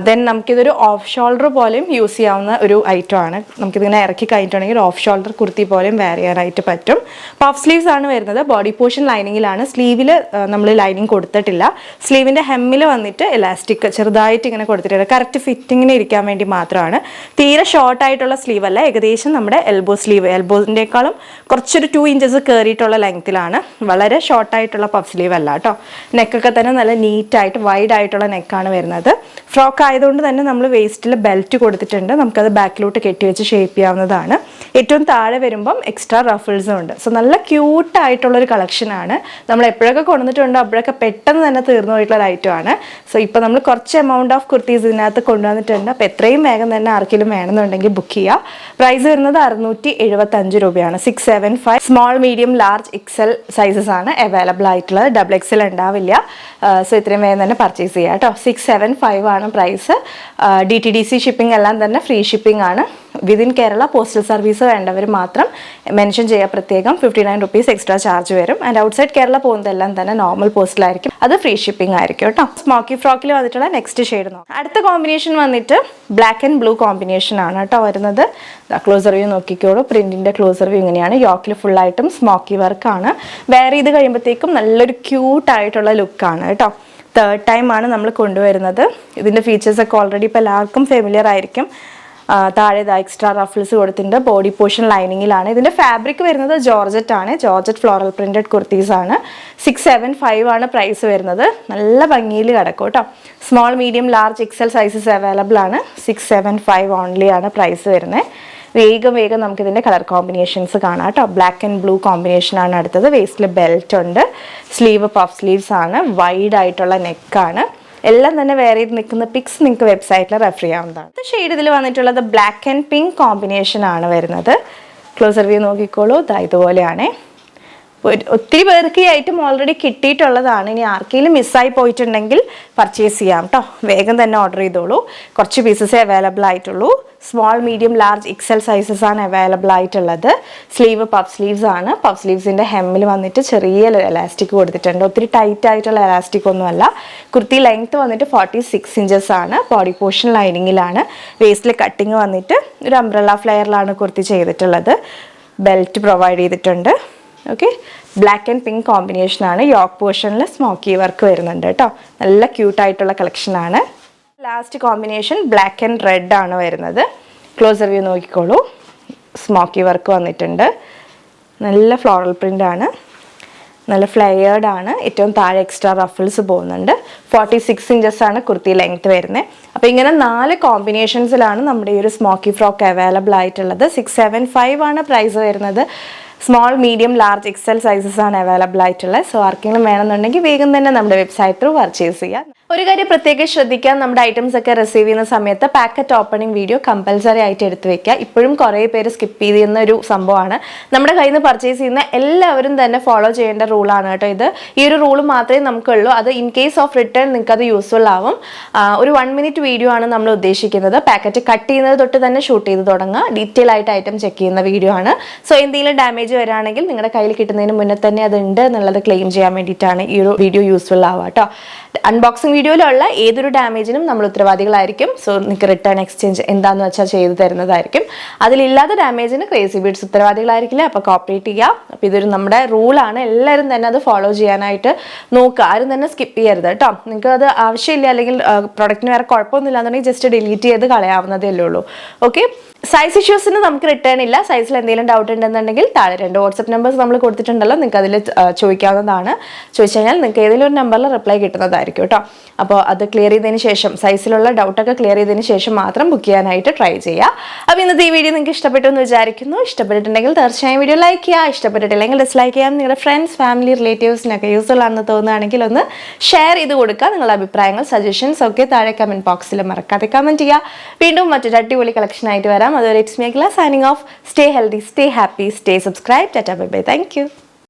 ദെൻ നമുക്കിതൊരു ഓഫ് ഷോൾഡർ പോലെയും യൂസ് ചെയ്യാവുന്ന ഒരു ഐറ്റം ആണ്. നമുക്കിതിങ്ങനെ ഇറക്കി കഴിഞ്ഞിട്ടുണ്ടെങ്കിൽ ഓഫ് ഷോൾഡർ കുർത്തി പോലെയും വെയർ ചെയ്യാനായിട്ട് പറ്റും. പഫ് സ്ലീവ്സ് ആണ് വരുന്നത്. Body portion ലൈനിങ്ങിലാണ്. സ്ലീവിൽ നമ്മൾ ലൈനിങ് കൊടുത്തിട്ടില്ല. സ്ലീവിൻ്റെ ഹെമ്മിൽ വന്നിട്ട് ഇലാസ്റ്റിക് ചെറുതായിട്ട് ഇങ്ങനെ കൊടുത്തിട്ടുണ്ട്. കറക്റ്റ് ഫിറ്റിങ്ങിന് ഇരിക്കാൻ വേണ്ടി മാത്രമാണ്. തീരെ ഷോർട്ട് ആയിട്ടുള്ള സ്ലീവ് അല്ല, ഏകദേശം നമ്മുടെ എൽബോ സ്ലീവ്, എൽബോസിൻ്റെക്കാളും കുറച്ചൊരു 2 ഇഞ്ചസ് കയറിയിട്ടുള്ള ലെങ്ത്തിലാണ്. വളരെ ഷോർട്ടായിട്ടുള്ള പഫ് സ്ലീവ് അല്ല കേട്ടോ. നെക്കൊക്കെ തന്നെ നല്ല നീറ്റായിട്ട് വൈഡ് ആയിട്ടുള്ള നെക്കാണ് വരുന്നത്. ഫ്രോക്ക് ആയതുകൊണ്ട് തന്നെ നമ്മൾ വേസ്റ്റിൽ ബെൽറ്റ് കൊടുത്തിട്ടുണ്ട്. നമുക്കത് ബാക്കിലോട്ട് കെട്ടി വെച്ച് ഷേപ്പ് ചെയ്യാവുന്നതാണ്. ഏറ്റവും താഴെ വരുമ്പം എക്സ്ട്രാ റഫിൾസും ഉണ്ട്. സോ നല്ല ക്യൂട്ടായിട്ടുള്ളൊരു കളക്ഷനാണ്. നമ്മൾ എപ്പോഴൊക്കെ കൊണ്ടുവന്നിട്ടുണ്ടോ അപ്പോഴൊക്കെ പെട്ടെന്ന് തന്നെ തീർന്നു പോയിട്ടുള്ള ഐറ്റമാണ്. സോ ഇപ്പോൾ നമ്മൾ കുറച്ച് എമൗണ്ട് ഓഫ് കുർത്തീസ് ഇതിനകത്ത് കൊണ്ടുവന്നിട്ടുണ്ട്. അപ്പോൾ എത്രയും വേഗം തന്നെ ആർക്കെങ്കിലും വേണമെന്നുണ്ടെങ്കിൽ ബുക്ക് ചെയ്യുക. പ്രൈസ് വരുന്നത് 675 രൂപയാണ്. 675. Small, medium, large, Excel sizes ആണ് അവൈലബിൾ ആയിട്ടുള്ളത്. ഡബിൾ എക്സൽ ഉണ്ടാവില്ല. സോ ഇത്രയും വേഗം തന്നെ പർച്ചേസ് ചെയ്യുക കേട്ടോ. 675 ആണ് പ്രൈസ്. DTDC ഷിപ്പിംഗ് എല്ലാം തന്നെ ഫ്രീ ഷിപ്പിംഗ് ആണ്. വിതിൻ കേരള പോസ്റ്റൽ സർവീസ് വേണ്ടവർ മാത്രം മെൻഷൻ ചെയ്യുക പ്രത്യേകം. 59 റുപ്പീസ് എക്സ്ട്രാ ചാർജ് വരും. ആൻഡ് ഔട്ട്സൈഡ് കേരള പോകുന്നതെല്ലാം തന്നെ നോർമൽ പോസ്റ്റിലായിരിക്കും. അത് ഫ്രീ ഷിപ്പിംഗ് ആയിരിക്കും കേട്ടോ. സ്മോക്കി ഫ്രോക്കിൽ വന്നിട്ടുള്ള നെക്സ്റ്റ് ഷെയ്ഡ് നോക്കാം. അടുത്ത കോമ്പിനേഷൻ വന്നിട്ട് ബ്ലാക്ക് ആൻഡ് ബ്ലൂ കോമ്പിനേഷൻ ആണ് കേട്ടോ വരുന്നത്. ക്ലോസർ വ്യൂ നോക്കിക്കോളൂ. പ്രിന്റിന്റെ ക്ലോസർ വ്യൂ ഇങ്ങനെയാണ്. യോക്കിൽ ഫുള്ളായിട്ടും സ്മോക്കി വർക്കാണ്. വെയർ ചെയ്ത് കഴിയുമ്പോഴത്തേക്കും നല്ലൊരു ക്യൂട്ടായിട്ടുള്ള ലുക്കാണ് കേട്ടോ. 3rd ടൈമാണ് നമ്മൾ കൊണ്ടുവരുന്നത്. ഇതിൻ്റെ ഫീച്ചേഴ്സൊക്കെ ഓൾറെഡി ഇപ്പോൾ എല്ലാവർക്കും ഫെമിലിയർ ആയിരിക്കും. താഴെ എക്സ്ട്രാ റഫിൾസ് കൊടുത്തിട്ടുണ്ട്. ബോഡി പോർഷൻ ലൈനിങ്ങിലാണ്. ഇതിൻ്റെ ഫാബ്രിക് വരുന്നത് ജോർജറ്റ് ആണ്. ജോർജറ്റ് ഫ്ലോറൽ പ്രിന്റഡ് കുർത്തീസ് ആണ്. 675 ആണ് പ്രൈസ് വരുന്നത്. നല്ല ഭംഗിയിൽ കിടക്കും കേട്ടോ. Small, medium, large, Excel sizes available ആണ്. 675 ഓൺലി ആണ് പ്രൈസ് വരുന്നത്. വേഗം നമുക്കിതിൻ്റെ കളർ കോമ്പിനേഷൻസ് കാണാം കേട്ടോ. ബ്ലാക്ക് ആൻഡ് ബ്ലൂ കോമ്പിനേഷനാണ് അടുത്തത്. വേസ്റ്റിൽ ബെൽറ്റ് ഉണ്ട്. സ്ലീവ് പഫ് സ്ലീവ്സ് ആണ്. വൈഡ് ആയിട്ടുള്ള നെക്കാണ്. എല്ലാം തന്നെ വേറെ ചെയ്ത് നിൽക്കുന്ന പിക്സ് നിങ്ങൾക്ക് വെബ്സൈറ്റിൽ റെഫർ ചെയ്യാവുന്നതാണ്. ഷെയ്ഡ് ഇതിൽ വന്നിട്ടുള്ളത് ബ്ലാക്ക് ആൻഡ് പിങ്ക് കോമ്പിനേഷൻ ആണ് വരുന്നത്. ക്ലോസർ വ്യൂ നോക്കിക്കോളൂ. ഇതുപോലെയാണ്. ഒത്തിരി പേർക്ക് ഈ ഐറ്റം ഓൾറെഡി കിട്ടിയിട്ടുള്ളതാണ്. ഇനി ആർക്കെങ്കിലും മിസ്സായി പോയിട്ടുണ്ടെങ്കിൽ പർച്ചേസ് ചെയ്യാം കേട്ടോ. വേഗം തന്നെ ഓർഡർ ചെയ്തോളൂ. കുറച്ച് പീസസേ അവൈലബിൾ ആയിട്ടുള്ളൂ. Small, medium, large, Excel sizes ആണ് അവൈലബിൾ ആയിട്ടുള്ളത്. സ്ലീവ് പഫ് സ്ലീവ്സ് ആണ്. പഫ് സ്ലീവ്സിൻ്റെ ഹെമ്മിൽ വന്നിട്ട് ചെറിയ എലാസ്റ്റിക് കൊടുത്തിട്ടുണ്ട്. ഒത്തിരി ടൈറ്റ് ആയിട്ടുള്ള എലാസ്റ്റിക് ഒന്നുമല്ല. കുർത്തി ലെങ്ത് വന്നിട്ട് 46 ഇഞ്ചസ് ആണ്. ബോഡി പോർഷൻ ലൈനിങ്ങിലാണ്. വേസ്റ്റിൽ കട്ടിങ് വന്നിട്ട് ഒരു അംബ്രല്ല ഫ്ലെയറിലാണ് കുർത്തി ചെയ്തിട്ടുള്ളത്. ബെൽറ്റ് പ്രൊവൈഡ് ചെയ്തിട്ടുണ്ട്. ഓക്കെ, ബ്ലാക്ക് ആൻഡ് പിങ്ക് കോമ്പിനേഷനാണ്. യോക്ക് പോർഷനിൽ സ്മോക്കി വർക്ക് വരുന്നുണ്ട് കേട്ടോ. നല്ല ക്യൂട്ടായിട്ടുള്ള കളക്ഷനാണ്. Last combination black and red ആണ് വരുന്നത്. ക്ലോസർ വ്യൂ നോക്കിക്കോളൂ. സ്മോക്കി വർക്ക് വന്നിട്ടുണ്ട്. നല്ല ഫ്ലോറൽ പ്രിൻ്റ് ആണ്. നല്ല ഫ്ലെയേർഡ് ആണ്. ഏറ്റവും താഴെ എക്സ്ട്രാ റഫിൾസ് പോകുന്നുണ്ട്. 46 ഇഞ്ചസ് ആണ് കുർത്തി ലെങ്ത് വരുന്നത്. അപ്പോൾ ഇങ്ങനെ 4 കോമ്പിനേഷൻസിലാണ് നമ്മുടെ ഈ ഒരു സ്മോക്കി ഫ്രോക്ക് അവൈലബിൾ ആയിട്ടുള്ളത്. 675 ആണ് പ്രൈസ് വരുന്നത്. Small, medium, large, Excel sizes ആണ് അവൈലബിൾ ആയിട്ടുള്ളത്. സോ ആർക്കെങ്കിലും വേണമെന്നുണ്ടെങ്കിൽ വേഗം തന്നെ നമ്മുടെ വെബ്സൈറ്റ് ത്രൂ പർച്ചേസ് ചെയ്യാം. ഒരു കാര്യം പ്രത്യേകം ശ്രദ്ധിക്കുക, നമ്മുടെ ഐറ്റംസ് ഒക്കെ റിസീവ് ചെയ്യുന്ന സമയത്ത് പാക്കറ്റ് ഓപ്പണിംഗ് വീഡിയോ കമ്പൽസറി ആയിട്ട് എടുത്ത് വെക്കുക. ഇപ്പോഴും കുറേ പേര് സ്കിപ്പ് ചെയ്യുന്ന ഒരു സംഭവമാണ്. നമ്മുടെ കയ്യിൽ നിന്ന് പർച്ചേസ് ചെയ്യുന്ന എല്ലാവരും തന്നെ ഫോളോ ചെയ്യേണ്ട റൂളാണ് കേട്ടോ ഇത്. ഈ ഒരു റൂൾ മാത്രമേ നമുക്കുള്ളൂ. അത് ഇൻ കേസ് ഓഫ് റിട്ടേൺ നിങ്ങൾക്ക് അത് യൂസ്ഫുൾ ആവും. ഒരു 1 മിനിറ്റ് വീഡിയോ ആണ് നമ്മൾ ഉദ്ദേശിക്കുന്നത്. പാക്കറ്റ് കട്ട് ചെയ്യുന്നത് തൊട്ട് തന്നെ ഷൂട്ട് ചെയ്ത് തുടങ്ങുക. ഡീറ്റെയിൽ ആയിട്ട് ഐറ്റം ചെക്ക് ചെയ്യുന്ന വീഡിയോ ആണ്. സോ എന്തെങ്കിലും ഡാമേജ് വരാണെങ്കിൽ നിങ്ങളുടെ കയ്യിൽ കിട്ടുന്നതിന് മുന്നേ തന്നെ അത് ഉണ്ട് എന്നുള്ളത് ക്ലെയിം ചെയ്യാൻ വേണ്ടിയിട്ടാണ് ഈ ഒരു വീഡിയോ യൂസ്ഫുൾ ആവുക കേട്ടോ. അൺബോക്സിംഗ് വീഡിയോയിലുള്ള ഏതൊരു ഡാമേജിനും നമ്മൾ ഉത്തരവാദികളായിരിക്കും. സോ നിങ്ങൾക്ക് റിട്ടേൺ എക്സ്ചേഞ്ച് എന്താണെന്ന് വെച്ചാൽ ചെയ്തു തരുന്നതായിരിക്കും. അതിലില്ലാത്ത ഡാമേജിന് ക്രേസി ബീഡ്സ് ഉത്തരവാദികളായിരിക്കില്ല. അപ്പോൾ കോപ്പറേറ്റ് ചെയ്യുക. അപ്പോൾ ഇതൊരു നമ്മുടെ റൂളാണ്. എല്ലാവരും തന്നെ അത് ഫോളോ ചെയ്യാനായിട്ട് നോക്കുക. ആരും തന്നെ സ്കിപ്പ് ചെയ്യരുത് കേട്ടോ. നിങ്ങൾക്ക് അത് ആവശ്യമില്ല അല്ലെങ്കിൽ പ്രൊഡക്റ്റിന് വേറെ കുഴപ്പമൊന്നുമില്ല എന്നുണ്ടെങ്കിൽ ജസ്റ്റ് ഡിലീറ്റ് ചെയ്ത് കളയാവുന്നതേ ഉള്ളൂ. ഓക്കെ. സൈസ് ഇഷ്യൂസിന് നമുക്ക് റിട്ടേൺ ഇല്ല. സൈസിൽ എന്തെങ്കിലും ഡൗട്ട് ഉണ്ടെന്നുണ്ടെങ്കിൽ താഴെ 2 വാട്സപ്പ് നമ്പേഴ്സ് നമ്മൾ കൊടുത്തിട്ടുണ്ടല്ലോ, നിങ്ങൾക്ക് അതിൽ ചോദിക്കാവുന്നതാണ്. ചോദിച്ചു കഴിഞ്ഞാൽ നിങ്ങൾക്ക് ഏതെങ്കിലും ഒരു നമ്പറിൽ റിപ്ലൈ കിട്ടുന്നതായിരിക്കും കേട്ടോ. അപ്പോൾ അത് ക്ലിയർ ചെയ്തതിന് ശേഷം, സൈസിലുള്ള ഡൗട്ടൊക്കെ ക്ലിയർ ചെയ്തതിന് ശേഷം മാത്രം ബുക്ക് ചെയ്യാനായിട്ട് ട്രൈ ചെയ്യുക. അപ്പോൾ ഇന്നത്തെ ഈ വീഡിയോ നിങ്ങൾക്ക് ഇഷ്ടപ്പെട്ടു എന്ന് വിചാരിക്കുന്നു. ഇഷ്ടപ്പെട്ടിട്ടുണ്ടെങ്കിൽ തീർച്ചയായും വീഡിയോ ലൈക്ക് ചെയ്യുക. ഇഷ്ടപ്പെട്ടിട്ടില്ലെങ്കിൽ ഡിസ്ലൈക്ക് ചെയ്യാം. നിങ്ങളുടെ ഫ്രണ്ട്സ്, ഫാമിലി, റിലേറ്റീവ്സിനൊക്കെ യൂസ്ഫുൾ ആണെന്ന് തോന്നുകയാണെങ്കിൽ ഒന്ന് ഷെയർ ചെയ്ത് കൊടുക്കുക. നിങ്ങളുടെ അഭിപ്രായങ്ങൾ, സജഷൻസ് ഒക്കെ താഴെ കമൻറ്റ് ബോക്സിൽ മറക്കാതെ കമൻറ്റ് ചെയ്യുക. വീണ്ടും മറ്റൊരു അടിപൊളി കളക്ഷനായിട്ട് വരാം. അതുവരെ it's me Akhila signing off. Stay healthy, stay happy, stay subscribe. Tata, bye bye. Thank you.